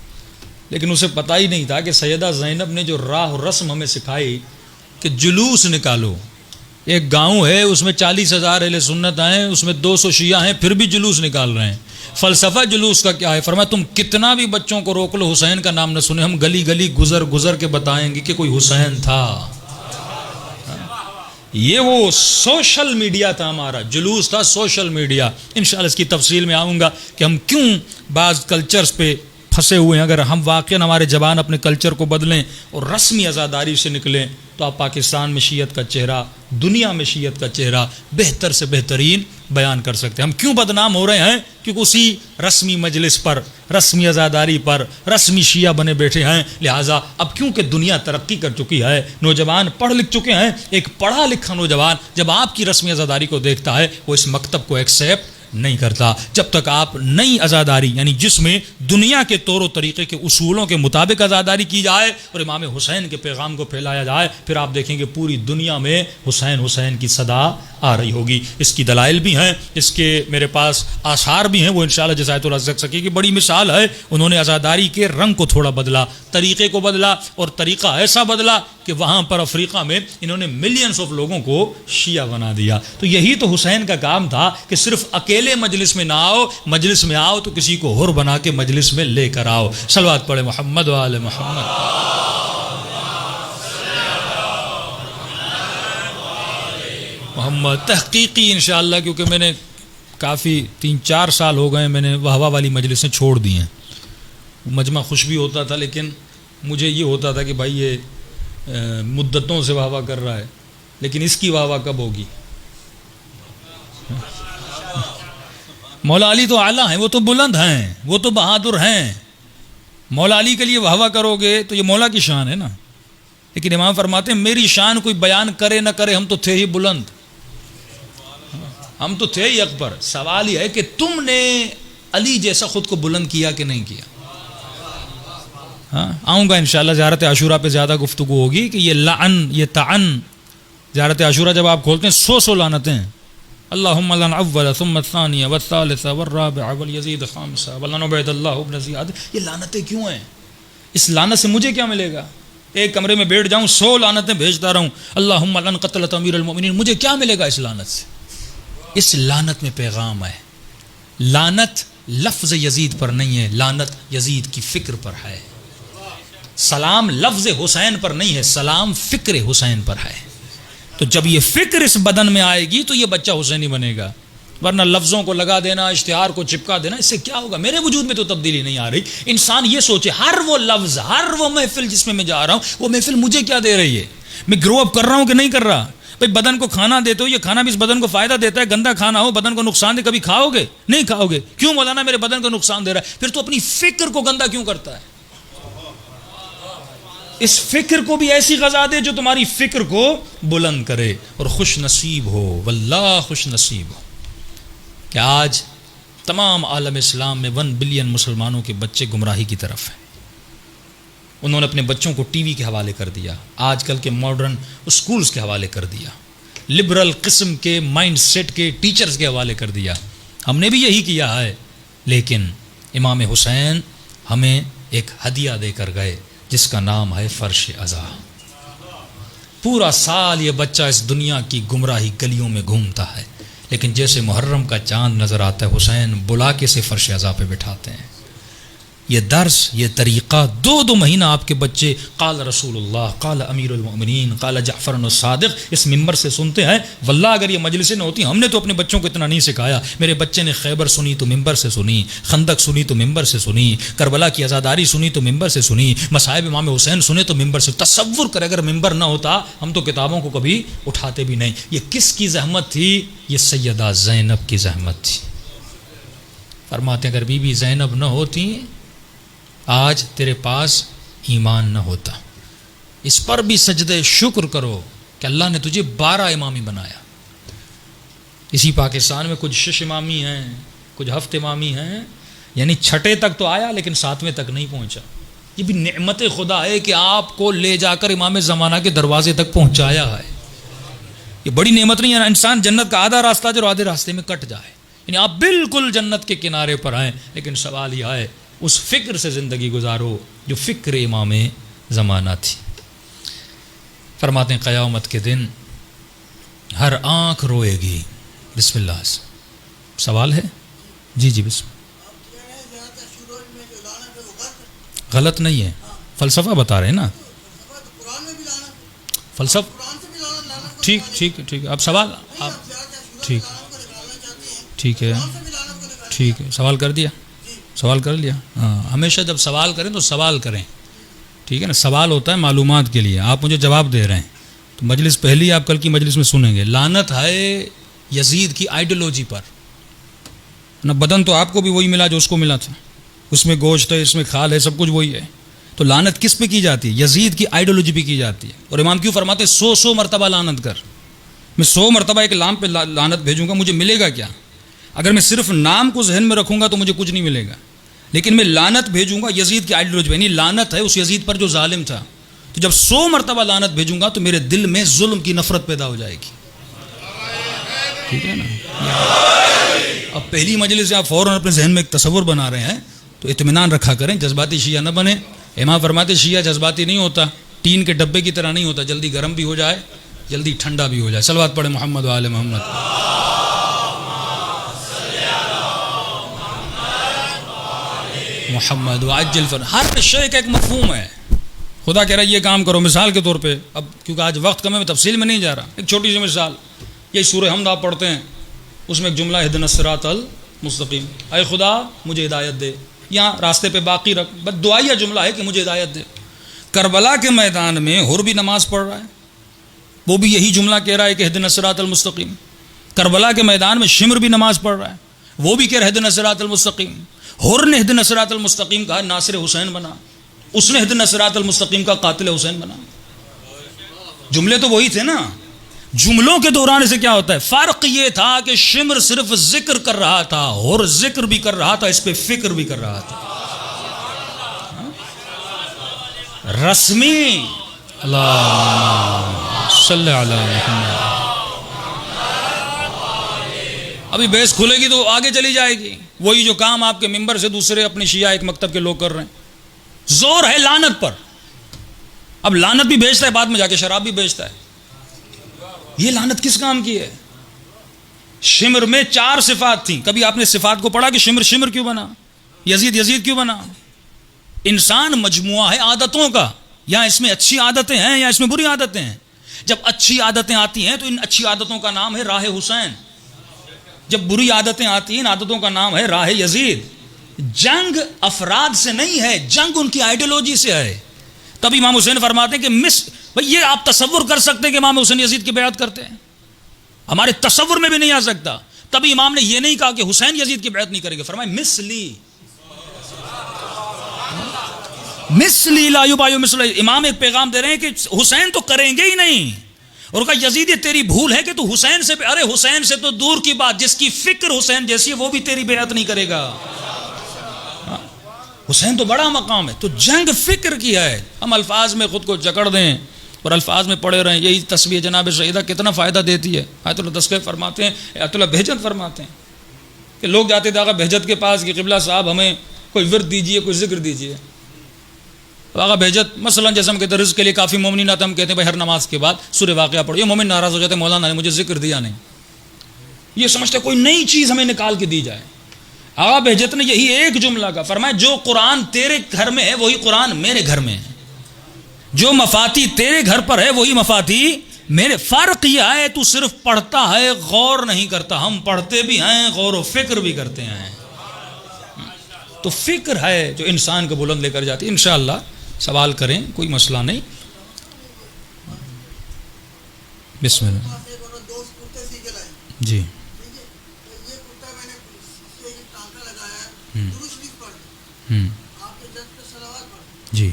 لیکن اسے پتہ ہی نہیں تھا کہ سیدہ زینب نے جو راہ و رسم ہمیں سکھائی کہ جلوس نکالو. ایک گاؤں ہے اس میں 40,000 اہل سنت ہیں، اس میں 200 شیعہ ہیں، پھر بھی جلوس نکال رہے ہیں. فلسفہ جلوس کا کیا ہے؟ فرمایا تم کتنا بھی بچوں کو روک لو، حسین کا نام نہ سنیں، ہم گلی گلی گزر گزر کے بتائیں گے کہ کوئی حسین تھا. یہ وہ سوشل میڈیا تھا، ہمارا جلوس تھا سوشل میڈیا. انشاءاللہ اس کی تفصیل میں آؤں گا کہ ہم کیوں بعض کلچرز پہ پھنسے ہوئے ہیں. اگر ہم واقعاً ہمارے زبان اپنے کلچر کو بدلیں اور رسمی عزاداری سے نکلیں تو آپ پاکستان میں شیعت کا چہرہ، دنیا میں شیعت کا چہرہ بہتر سے بہترین بیان کر سکتے ہیں. ہم کیوں بدنام ہو رہے ہیں؟ کیونکہ اسی رسمی مجلس پر، رسمی عزاداری پر رسمی شیعہ بنے بیٹھے ہیں. لہٰذا اب کیونکہ دنیا ترقی کر چکی ہے، نوجوان پڑھ لکھ چکے ہیں، ایک پڑھا لکھا نوجوان جب آپ کی رسمی عزاداری کو دیکھتا ہے وہ اس مکتب کو ایکسیپٹ نہیں کرتا. جب تک آپ نئی عزاداری یعنی جس میں دنیا کے طور و طریقے کے اصولوں کے مطابق عزاداری کی جائے اور امام حسین کے پیغام کو پھیلایا جائے، پھر آپ دیکھیں گے پوری دنیا میں حسین حسین کی صدا آ رہی ہوگی. اس کی دلائل بھی ہیں، اس کے میرے پاس آثار بھی ہیں. وہ انشاءاللہ جیسا آیت الرزق سکی کی بڑی مثال ہے. انہوں نے عزاداری کے رنگ کو تھوڑا بدلا، طریقے کو بدلا، اور طریقہ ایسا بدلا کہ وہاں پر افریقہ میں انہوں نے ملینز آف لوگوں کو شیعہ بنا دیا. تو یہی تو حسین کا کام تھا کہ صرف اکیلے مجلس میں نہ آؤ، مجلس میں آؤ تو کسی کو ہور بنا کے مجلس میں لے کر آؤ. صلوات پڑھے محمد و آل محمد. محمد تحقیقی انشاءاللہ، کیونکہ میں نے کافی 3-4 سال ہو گئے میں نے وہوا والی مجلسیں چھوڑ دی ہیں. مجمع خوش بھی ہوتا تھا لیکن مجھے یہ ہوتا تھا کہ بھائی یہ مدتوں سے واہ کر رہا ہے، لیکن اس کی واہ کب ہوگی؟ مولا علی تو اعلیٰ ہیں، وہ تو بلند ہیں، وہ تو بہادر ہیں. مولا علی کے لیے واہ کرو گے تو یہ مولا کی شان ہے نا. لیکن امام فرماتے ہیں میری شان کوئی بیان کرے نہ کرے، ہم تو تھے ہی بلند. ہم تو تھے ہی حق پر. سوال یہ ہے کہ تم نے علی جیسا خود کو بلند کیا کہ نہیں کیا؟ ہاں آؤں گا انشاءاللہ. زیارت عاشورہ پہ زیادہ گفتگو ہوگی کہ یہ لعن، یہ طعن. زیارت عاشورہ جب آپ کھولتے ہیں 100 لعنتیں ہیں. اللہم لعن اول ثم الثانیہ والثالثہ والرابعہ والیزید خامسہ ولعن عبید اللہ ابن زیاد. یہ لعنتیں کیوں ہیں؟ اس لعنت سے مجھے کیا ملے گا؟ ایک کمرے میں بیٹھ جاؤں 100 لعنتیں بھیجتا رہوں. اللہم لعن قتلۃ امیر المؤمنین. مجھے کیا ملے گا اس لعنت سے؟ اس لعنت میں پیغام ہے. لعنت لفظ یزید پر نہیں ہے، لعنت یزید کی فکر پر ہے. سلام لفظ حسین پر نہیں ہے، سلام فکر حسین پر ہے. تو جب یہ فکر اس بدن میں آئے گی تو یہ بچہ حسینی بنے گا. ورنہ لفظوں کو لگا دینا، اشتہار کو چپکا دینا، اس سے کیا ہوگا؟ میرے وجود میں تو تبدیلی نہیں آ رہی. انسان یہ سوچے ہر وہ لفظ، ہر وہ محفل جس میں جا رہا ہوں، وہ محفل مجھے کیا دے رہی ہے؟ میں گرو اپ کر رہا ہوں کہ نہیں کر رہا؟ بھائی بدن کو کھانا دیتے ہو، یہ کھانا بھی اس بدن کو فائدہ دیتا ہے. گندا کھانا ہو بدن کو نقصان دے، کبھی کھاؤ گے؟ نہیں کھاؤ گے. کیوں مولانا میرے بدن کو نقصان دے رہا ہے؟ پھر تو اپنی فکر کو گندا کیوں کرتا ہے؟ اس فکر کو بھی ایسی غذا دے جو تمہاری فکر کو بلند کرے. اور خوش نصیب ہو، واللہ خوش نصیب ہو کہ آج تمام عالم اسلام میں 1 بلین مسلمانوں کے بچے گمراہی کی طرف ہیں. انہوں نے اپنے بچوں کو ٹی وی کے حوالے کر دیا، آج کل کے ماڈرن اسکولز کے حوالے کر دیا، لبرل قسم کے مائنڈ سیٹ کے ٹیچرز کے حوالے کر دیا. ہم نے بھی یہی کیا ہے. لیکن امام حسین ہمیں ایک ہدیہ دے کر گئے جس کا نام ہے فرش عزا. پورا سال یہ بچہ اس دنیا کی گمراہی گلیوں میں گھومتا ہے، لیکن جیسے محرم کا چاند نظر آتا ہے حسین بلا کے سے فرش عزا پہ بٹھاتے ہیں. یہ درس، یہ طریقہ 2 مہینہ آپ کے بچے قال رسول اللہ، قال امیر المؤمنین، قال جعفر الصادق اس ممبر سے سنتے ہیں. واللہ اگر یہ مجلسیں نہ ہوتی، ہم نے تو اپنے بچوں کو اتنا نہیں سکھایا. میرے بچے نے خیبر سنی تو ممبر سے سنی، خندق سنی تو ممبر سے سنی، کربلا کی عزاداری سنی تو ممبر سے سنی، مصائب امام حسین سنے تو ممبر سے. تصور کر اگر ممبر نہ ہوتا ہم تو کتابوں کو کبھی اٹھاتے بھی نہیں. یہ کس کی زحمت تھی؟ یہ سیدہ زینب کی زحمت تھی. فرماتے ہیں اگر بی بی زینب نہ ہوتی آج تیرے پاس ایمان نہ ہوتا. اس پر بھی سجدے شکر کرو کہ اللہ نے تجھے 12 امامی بنایا. اسی پاکستان میں کچھ 6 امامی ہیں، کچھ 7 امامی ہیں، یعنی 6 تک تو آیا لیکن 7ویں تک نہیں پہنچا. یہ بھی نعمت خدا ہے کہ آپ کو لے جا کر امام زمانہ کے دروازے تک پہنچایا ہے. یہ بڑی نعمت نہیں ہے. انسان جنت کا آدھا راستہ جو آدھے راستے میں کٹ جائے، یعنی آپ بالکل جنت کے کنارے پر آئیں. لیکن سوال یہ ہے اس فکر سے زندگی گزارو جو فکر امام زمانہ تھی. فرماتے ہیں قیامت کے دن ہر آنکھ روئے گی. بسم اللہ سے سوال ہے؟ جی بسم اللہ. غلط نہیں ہے، فلسفہ بتا رہے ہیں نا. فلسفہ ٹھیک اب سوال آپ ٹھیک ہے سوال کر دیا، سوال کر لیا. ہاں ہمیشہ جب سوال کریں تو سوال کریں، ٹھیک ہے نا. سوال ہوتا ہے معلومات کے لیے، آپ مجھے جواب دے رہے ہیں تو مجلس پہلی آپ کل کی مجلس میں سنیں گے. لعنت ہے یزید کی آئیڈیالوجی پر. نہ بدن تو آپ کو بھی وہی ملا جو اس کو ملا تھا، اس میں گوشت ہے، اس میں کھال ہے، سب کچھ وہی ہے. تو لعنت کس پہ کی جاتی ہے؟ یزید کی آئیڈیالوجی پہ کی جاتی ہے. اور امام کیوں فرماتے 100 مرتبہ لعنت کر. میں 100 مرتبہ ایک لام پہ لعنت بھیجوں گا، مجھے ملے گا کیا؟ اگر میں صرف نام کو ذہن میں رکھوں گا تو مجھے کچھ نہیں ملے گا. لیکن میں لعنت بھیجوں گا یزید کی آئیڈیالوجی، یعنی لعنت ہے اس یزید پر جو ظالم تھا. تو جب 100 مرتبہ لعنت بھیجوں گا تو میرے دل میں ظلم کی نفرت پیدا ہو جائے گی. ٹھیک ہے نا. اب پہلی مجلس سے آپ فوراً اپنے ذہن میں ایک تصور بنا رہے ہیں تو اطمینان رکھا کریں، جذباتی شیعہ نہ بنے. امام فرماتے شیعہ جذباتی نہیں ہوتا، ٹین کے ڈبے کی طرح نہیں ہوتا، جلدی گرم بھی ہو جائے جلدی ٹھنڈا بھی ہو جائے. صلوات پڑھے محمد و آل محمد. محمد وعجل ہر شے کا ایک مفہوم ہے. خدا کہہ رہا ہے یہ کام کرو. مثال کے طور پہ اب کیونکہ آج وقت کم ہے میں تفصیل میں نہیں جا رہا، ایک چھوٹی سی مثال. یہ سورہ حمد آپ پڑھتے ہیں، اس میں ایک جملہ اہدنا الصراط المستقیم، اے خدا مجھے ہدایت دے. یہاں راستے پہ باقی رکھ، بس دعائیہ جملہ ہے کہ مجھے ہدایت دے. کربلا کے میدان میں حر بھی نماز پڑھ رہا ہے، وہ بھی یہی جملہ کہہ رہا ہے کہ اہدنا الصراط المستقیم. کربلا کے میدان میں شمر بھی نماز پڑھ رہا ہے، وہ بھی کہہ رہا ہے اہدنا الصراط المستقیم. حر نے اہدنا الصراط المستقیم کہا، ناصر حسین بنا. اس نے اہدنا الصراط المستقیم کا قاتل حسین بنا. جملے تو وہی تھے نا. جملوں کے دہرانے سے کیا ہوتا ہے؟ فرق یہ تھا کہ شمر صرف ذکر کر رہا تھا اور ذکر بھی کر رہا تھا، اس پہ فکر بھی کر رہا تھا. رسمی اللہ صلی علی محمد. ابھی بحث کھلے گی تو آگے چلی جائے گی. وہی جو کام آپ کے ممبر سے دوسرے اپنے شیعہ ایک مکتب کے لوگ کر رہے ہیں. زور ہے لعنت پر. اب لعنت بھی بیچتا ہے، بعد میں جا کے شراب بھی بیچتا ہے. یہ لعنت کس کام کی ہے؟ شمر میں 4 صفات تھیں. کبھی آپ نے صفات کو پڑھا کہ شمر شمر کیوں بنا، یزید یزید کیوں بنا؟ انسان مجموعہ ہے عادتوں کا. یا اس میں اچھی عادتیں ہیں یا اس میں بری عادتیں ہیں. جب اچھی عادتیں آتی ہیں تو ان اچھی عادتوں کا نام ہے راہ حسین. جب بری عادتیں آتی ہیں ان عادتوں کا نام ہے راہ یزید. جنگ افراد سے نہیں ہے، جنگ ان کی آئیڈیالوجی سے ہے. تب امام حسین فرماتے ہیں کہ بھئی یہ آپ تصور کر سکتے ہیں کہ امام حسین یزید کی بیعت کرتے ہیں؟ ہمارے تصور میں بھی نہیں آ سکتا. تبھی امام نے یہ نہیں کہا کہ حسین یزید کی بیعت نہیں کرے گا، فرمایا مثلی لا یبایع مثلی. امام ایک پیغام دے رہے ہیں کہ حسین تو کریں گے ہی نہیں. اور کہا یزید یہ تیری بھول ہے کہ تو حسین سے، ارے حسین سے تو دور کی بات، جس کی فکر حسین جیسی ہے وہ بھی تیری بیعت نہیں کرے گا. حسین تو بڑا مقام ہے. تو جنگ فکر کی ہے. ہم الفاظ میں خود کو جکڑ دیں اور الفاظ میں پڑے رہیں. یہی تسبیح جناب شہیدہ کتنا فائدہ دیتی ہے. آیت اللہ تذکرہ فرماتے ہیں، آیت اللہ بہجت فرماتے ہیں کہ لوگ جاتے تھے آقا بہجت کے پاس کہ قبلہ صاحب ہمیں کوئی ورد دیجئے، کوئی ذکر دیجئے. آقا بہجت مثلا جیسے ہم کہتے ہیں رزق کے لیے کافی مومنین آتا ہے، ہم کہتے ہیں بھائی ہر نماز کے بعد سورہ واقعہ پڑھو. یہ مومن ناراض ہو جاتے ہیں، مولانا نے مجھے ذکر دیا نہیں. یہ سمجھتے کوئی نئی چیز ہمیں نکال کے دی جائے. آقا بہجت نے یہی ایک جملہ کا فرمایا، جو قرآن تیرے گھر میں ہے وہی قرآن میرے گھر میں ہے. جو مفاتی تیرے گھر پر ہے وہی مفاتی میرے. فرق یہ ہے تو صرف پڑھتا ہے، غور نہیں کرتا. ہم پڑھتے بھی ہیں، غور و فکر بھی کرتے ہیں. تو فکر ہے جو انسان کو بلند لے کر جاتی ہے. انشاءاللہ سوال کریں، کوئی مسئلہ نہیں. بسم اللہ. جی جی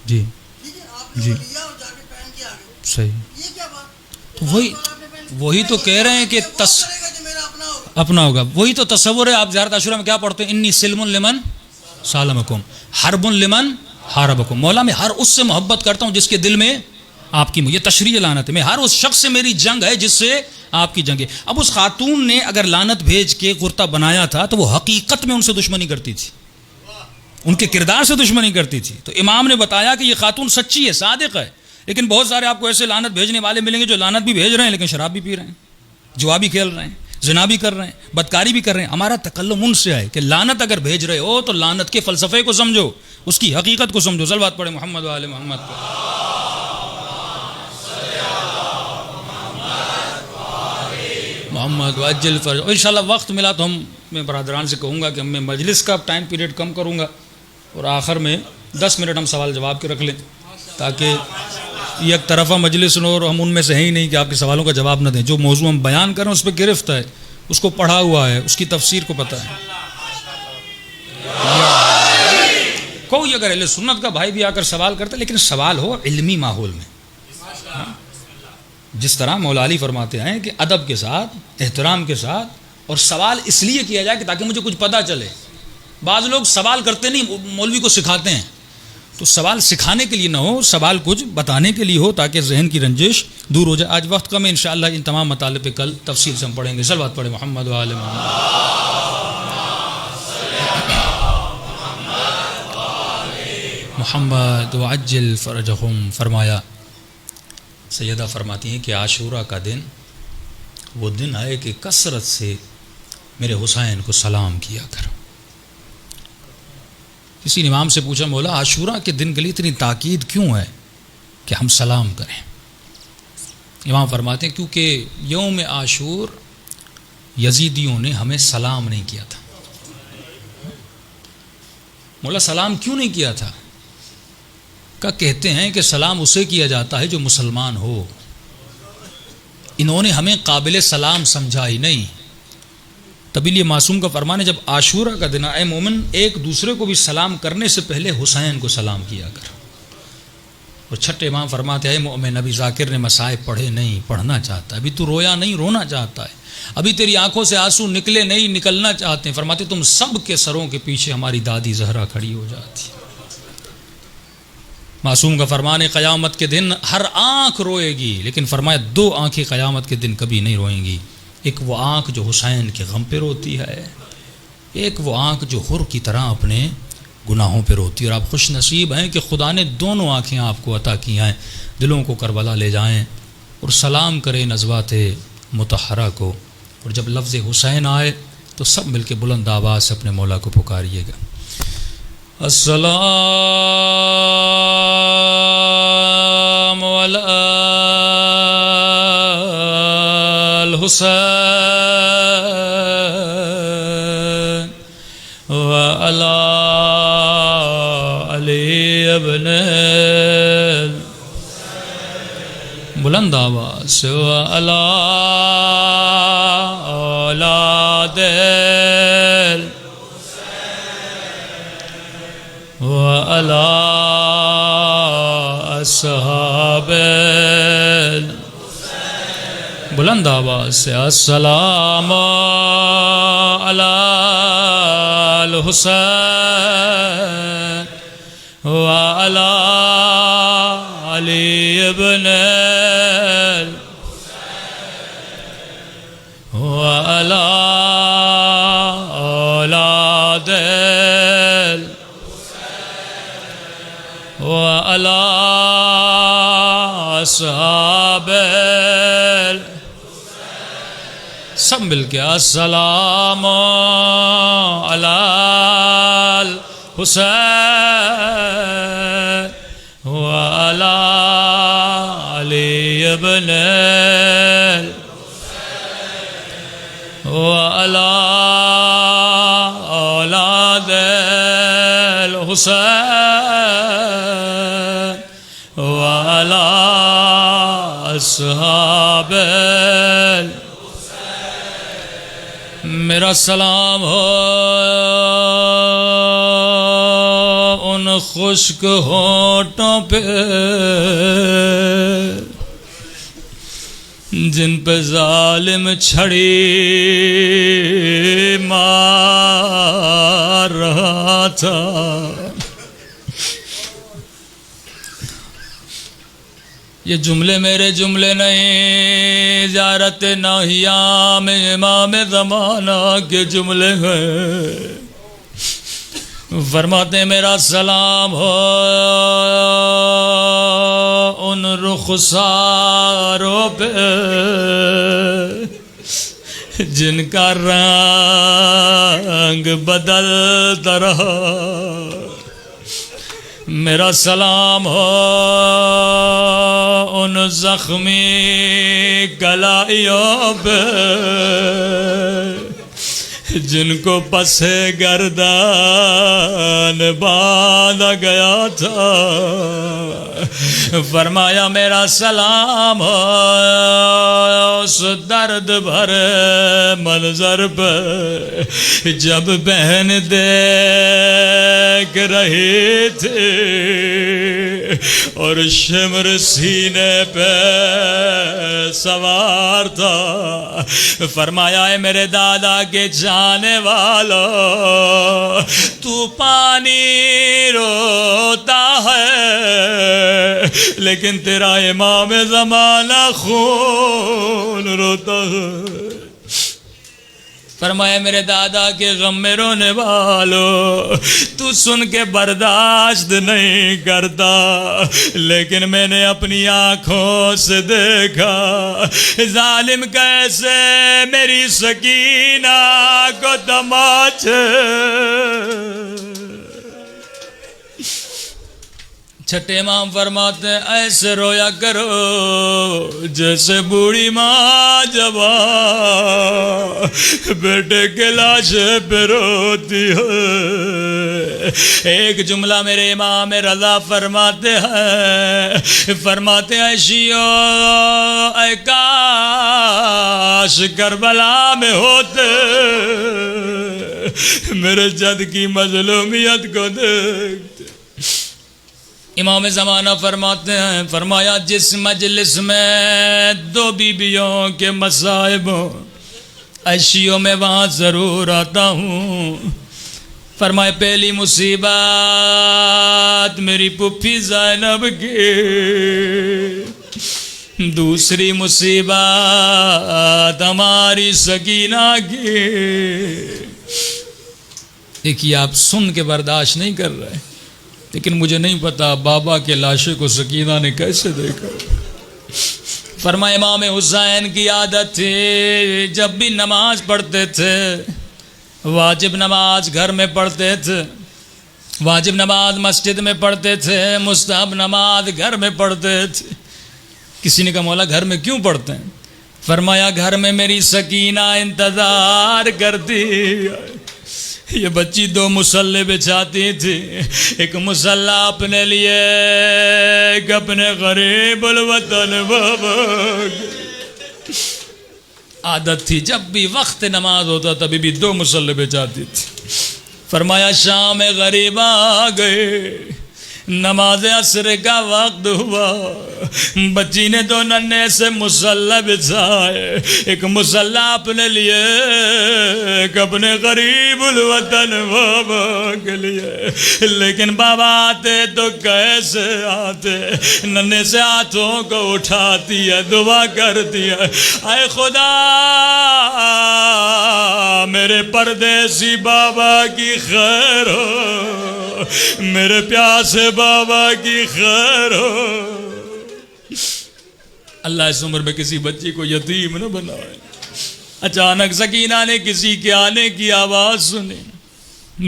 جی جی صحیح. تو وہی تو کہہ رہے ہیں کہ اپنا ہوگا. وہی تو تصور ہے. آپ زیارت عاشورہ میں کیا پڑھتے ہیں؟ انی سلم لمن سالمکم حرب لمن حاربکم. مولا میں ہر اس سے محبت کرتا ہوں جس کے دل میں آپ کی، یہ تشریح لعنت ہے. میں ہر اس شخص سے میری جنگ ہے جس سے آپ کی جنگ ہے. اب اس خاتون نے اگر لعنت بھیج کے کرتا بنایا تھا تو وہ حقیقت میں ان سے دشمنی کرتی تھی، ان کے کردار سے دشمنی کرتی تھی. تو امام نے بتایا کہ یہ خاتون سچی ہے، صادق ہے. لیکن بہت سارے آپ کو ایسے لعنت بھیجنے والے ملیں گے جو لعنت بھی بھیج رہے ہیں لیکن شراب بھی پی رہے ہیں، جوا بھی کھیل رہے ہیں، زنا بھی کر رہے ہیں، بدکاری بھی کر رہے ہیں. ہمارا تکلم ان سے ہے کہ لعنت اگر بھیج رہے ہو تو لعنت کے فلسفے کو سمجھو، اس کی حقیقت کو سمجھو. صلوات پڑھے محمد و آل محمد کو. محمد وعجل فرج. انشاءاللہ وقت ملا تو میں برادران سے کہوں گا کہ میں مجلس کا ٹائم پیریڈ کم کروں گا اور آخر میں 10 منٹ ہم سوال جواب کے رکھ لیں تاکہ یہ ایک طرفہ مجلس نہ ہو اور ہم ان میں سے ہیں ہی نہیں کہ آپ کے سوالوں کا جواب نہ دیں. جو موضوع ہم بیان کریں اس پہ گرفت ہے، اس کو پڑھا ہوا ہے، اس کی تفسیر کو پتہ ہے. کوئی اگر اہل سنت کا بھائی بھی آ کر سوال کرتا ہے لیکن سوال ہو علمی ماحول میں. جس طرح مولا علی فرماتے ہیں کہ ادب کے ساتھ، احترام کے ساتھ، اور سوال اس لیے کیا جائے کہ تاکہ مجھے کچھ پتہ چلے. بعض لوگ سوال کرتے نہیں، مولوی کو سکھاتے ہیں. تو سوال سکھانے کے لیے نہ ہو، سوال کچھ بتانے کے لیے ہو تاکہ ذہن کی رنجش دور ہو جائے. آج وقت کم ہے، انشاءاللہ ان تمام مطالب پہ کل تفصیل سے ہم پڑھیں گے. صلوات پڑھے محمد و آل محمد. محمد وعجل فرجہم. فرمایا، سیدہ فرماتی ہیں کہ عاشورہ کا دن وہ دن ہے کہ کثرت سے میرے حسین کو سلام کیا کرو. کسی نے امام سے پوچھا، مولا عاشورہ کے دن کے لیے اتنی تاکید کیوں ہے کہ ہم سلام کریں؟ امام فرماتے ہیں کیونکہ یوم عاشور یزیدیوں نے ہمیں سلام نہیں کیا تھا. مولا سلام کیوں نہیں کیا تھا؟ کہتے ہیں کہ سلام اسے کیا جاتا ہے جو مسلمان ہو. انہوں نے ہمیں قابل سلام سمجھا ہی نہیں. تبھی لیے معصوم کا فرمان ہے جب عاشورہ کا دن اے مومن ایک دوسرے کو بھی سلام کرنے سے پہلے حسین کو سلام کیا کر. اور چھٹے امام فرماتے ہیں اے مومن ابھی ذاکر نے مصائب پڑھے نہیں، پڑھنا چاہتا ہے. ابھی تو رویا نہیں، رونا چاہتا ہے. ابھی تیری آنکھوں سے آنسو نکلے نہیں، نکلنا چاہتے ہیں. فرماتے تم سب کے سروں کے پیچھے ہماری دادی زہرا کھڑی ہو جاتی. معصوم کا فرمان ہے قیامت کے دن ہر آنکھ روئے گی، لیکن فرمایا 2 آنکھیں قیامت کے دن کبھی نہیں روئیں گی. ایک وہ آنکھ جو حسین کے غم پہ روتی ہے، ایک وہ آنکھ جو حر کی طرح اپنے گناہوں پہ روتی ہے. اور آپ خوش نصیب ہیں کہ خدا نے دونوں آنکھیں آپ کو عطا کی ہیں. دلوں کو کربلا لے جائیں اور سلام کریں نزوات مطہرہ کو. اور جب لفظ حسین آئے تو سب مل کے بلند آواز سے اپنے مولا کو پکاریے گا. السلام علی الحسین وعلی علی ابن بلند آواز سے وعلی اولاد وعلی اصحاب بلند آواز سے السلام علی الحسین وعلی علی ابن وعلی اولاد وعلی اصحاب سب مل کے السلام علی الحسین وعلی علی ابن وعلی اولاد الحسین وعلی اصحاب میرا سلام ہو ان خشک ہونٹوں پہ جن پہ ظالم چھڑی مار رہا تھا. یہ جملے میرے جملے نہیں، زیارت ناہیہ میں امام زمانہ کے جملے ہیں. فرماتے ہیں میرا سلام ہو ان رخساروں پہ جن کا رنگ بدلتا رہا. میرا سلام ہو ان زخمی کلائیوں پہ جن کو پس گردان باندھا گیا تھا. فرمایا میرا سلام ہو اس درد بھرے منظر پہ جب بہن دیکھ رہی تھی اور شمر سینے پہ سوار تھا. فرمایا ہے میرے دادا کے جانے والو تو پانی روتا ہے لیکن تیرا امام زمانہ خون روتا ہے. فرمایا میرے دادا کے غم میں رونے والو تو سن کے برداشت نہیں کرتا، لیکن میں نے اپنی آنکھوں سے دیکھا ظالم کیسے میری سکینہ کو تماچے. چھٹے امام فرماتے ہیں ایسے رویا کرو جیسے بوڑھی ماں جوان بیٹے کے لاشے پہ روتی ہے۔ ایک جملہ میرے امام رضا فرماتے ہیں شیعو اے کاش کربلا میں ہوتے، میرے جد کی مظلومیت کو دیکھتے۔ امام زمانہ فرماتے ہیں، فرمایا جس مجلس میں دو بیویوں کے مصائب ہوں عیشیوں میں وہاں ضرور آتا ہوں۔ فرمائے پہلی مصیبت میری پھوپھی زینب کی، دوسری مصیبت ہماری سکینہ کی۔ دیکھیے آپ سن کے برداشت نہیں کر رہے، لیکن مجھے نہیں پتا بابا کے لاشے کو سکینہ نے کیسے دیکھا۔ فرمائے امام حسین کی عادت تھی جب بھی نماز پڑھتے تھے، واجب نماز گھر میں پڑھتے تھے، واجب نماز مسجد میں پڑھتے تھے، مستحب نماز گھر میں پڑھتے تھے۔ کسی نے کہا مولا گھر میں کیوں پڑھتے ہیں؟ فرمایا گھر میں میری سکینہ انتظار کرتی ہے۔ یہ بچی دو مصلے بچھاتی تھی، ایک مصلہ اپنے لیے، ایک اپنے غریب الوطن بابا۔ عادت تھی جب بھی وقت نماز ہوتا تبھی بھی دو مصلے بچھاتی تھی۔ فرمایا شام غریب آ گئے، نماز عصر کا وقت ہوا، بچی نے دو ننھے سے مصلی بچھائے، ایک مصلی اپنے لیے، ایک اپنے غریب الوطن بابا کے لیے۔ لیکن بابا آتے تو کیسے آتے؟ ننھے سے ہاتھوں کو اٹھاتی ہے، دعا کرتی ہے، اے خدا میرے پردیسی بابا کی خیر ہو، میرے پیاسے بابا کی خیر ہو۔ اللہ اس عمر میں کسی بچی کو یتیم نہ بنائے۔ اچانک سکینہ نے کسی کے آنے کی آواز سنی،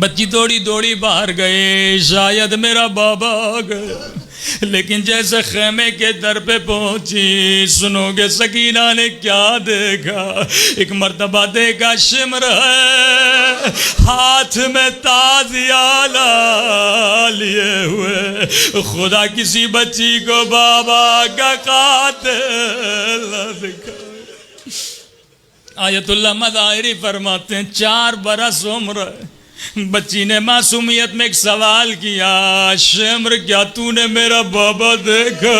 بچی دوڑی دوڑی باہر گئے، شاید میرا بابا آ گیا۔ لیکن جیسے خیمے کے در پہ پہنچی، سنو گے سکینہ نے کیا دیکھا؟ ایک مرتبہ دیکھا شمر ہے ہاتھ میں تازیالہ لیے ہوئے، خدا کسی بچی کو بابا کا قاتل نہ دکھائے۔ آیت اللہ مظاہری فرماتے ہیں 4 برس عمر ہے، بچی نے معصومیت میں ایک سوال کیا، شمر کیا تو نے میرا بابا دیکھا؟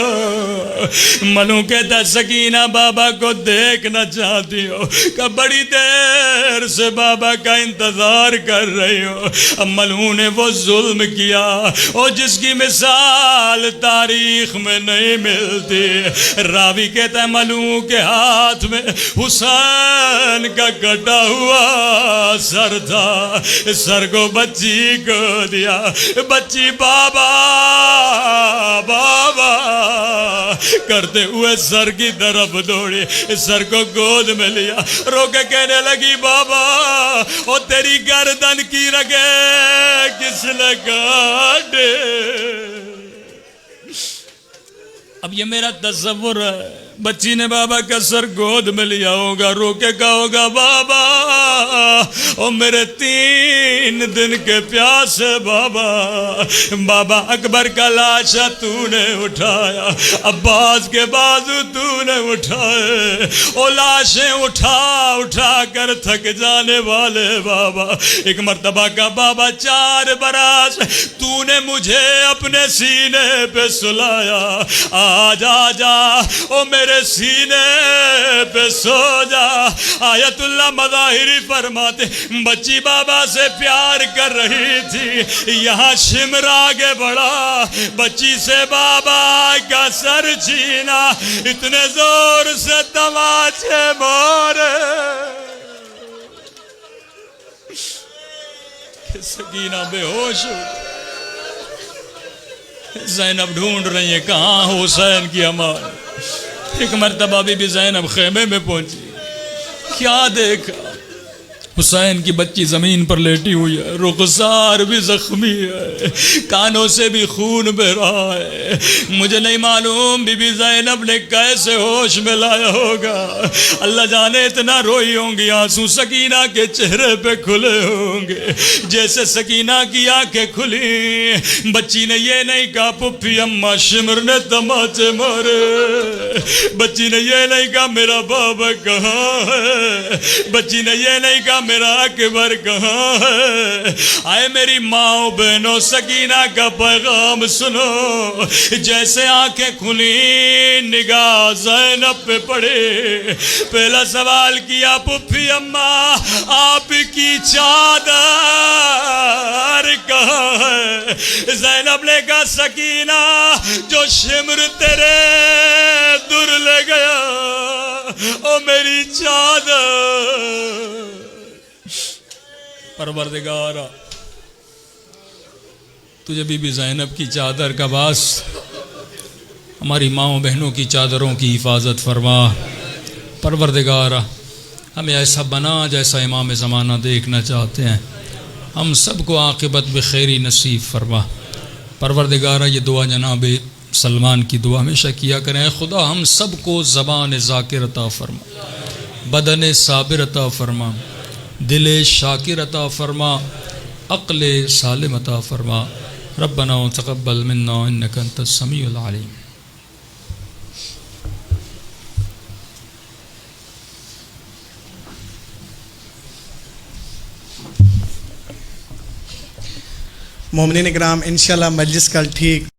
ملوں کہتا سکینہ بابا کو دیکھنا چاہتی ہو، کہ بڑی دیر سے بابا کا انتظار کر رہی ہو۔ اب ملوں نے وہ ظلم کیا اور جس کی مثال تاریخ میں نہیں ملتی۔ راوی کہتا ہے ملوں کے ہاتھ میں حسین کا کٹا ہوا سر تھا، سر کو بچی کو دیا، بچی بابا بابا کرتے ہوئے سر کی طرف دوڑی، سر کو گود میں لیا، رو کے کہنے لگی بابا او تیری گردن کی رگیں کس نے کاٹے؟ اب یہ میرا تصور ہے، بچی نے بابا کا سر گود میں لیا ہوگا، رو کے کہا ہوگا بابا او میرے 3 دن کے پیاسے بابا، بابا اکبر کا لاشا تو نے اٹھایا، عباس کے بازو تو نے اٹھائے، او لاشیں اٹھا اٹھا کر تھک جانے والے بابا۔ ایک مرتبہ کا بابا 4 برس تو نے مجھے اپنے سینے پہ سلایا، آج آجا او میرے سینے پہ سو جا۔ آیت اللہ مظاہری فرماتے بچی بابا سے پیار کر رہی تھی، یہاں شمر آگے بڑھا، بچی سے بابا کا سر چھینا، اتنے زور سے تماچے مارے کہ سکینہ بے ہوش ہو۔ زینب ڈھونڈ رہی ہے کہاں حسین کی امان۔ ایک مرتبہ بی بی زینب خیمے میں پہنچی، کیا دیکھا؟ حسین کی بچی زمین پر لیٹی ہوئی ہے، رخسار بھی زخمی ہے، کانوں سے بھی خون بہ رہا ہے۔ مجھے نہیں معلوم بی بی زینب نے کیسے ہوش میں لایا ہوگا، اللہ جانے اتنا روئی ہوں گی، آنسو سکینہ کے چہرے پہ کھلے ہوں گے جیسے سکینہ کی آنکھیں کھلی۔ بچی نے یہ نہیں کہا پپھی اماں شمر نے تماچے مارے، بچی نے یہ نہیں کہا میرا بابا کہاں ہے، بچی نے یہ نہیں کہا میرا اکبر کہاں ہے۔ آئے میری ماں بہنوں سکینہ کا پیغام سنو۔ جیسے آنکھیں کھلی نگاہ زینب پہ پڑے، پہلا سوال کیا پپھی اماں آپ کی چادر کہاں ہے؟ زینب نے کہا سکینہ جو شمر تیرے در لے گیا او میری چادر۔ پروردگارا تجھے بی بی زینب کی چادر کا باس ہماری ماں بہنوں کی چادروں کی حفاظت فرما۔ پروردگارا ہمیں ایسا بنا جیسا امام زمانہ دیکھنا چاہتے ہیں، ہم سب کو عاقبت بخیری نصیب فرما۔ پروردگارا یہ دعا جناب سلمان کی دعا ہمیشہ کیا کریں، خدا ہم سب کو زبان ذاکر عطا فرما، بدن صابر عطا فرما، دل شاکر عطا فرما، عقل سالم عطا فرما۔ ربنا تقبل منا انک انت السمیع العلیم۔ مومنین اکرام انشاءاللہ مجلس کل ٹھیک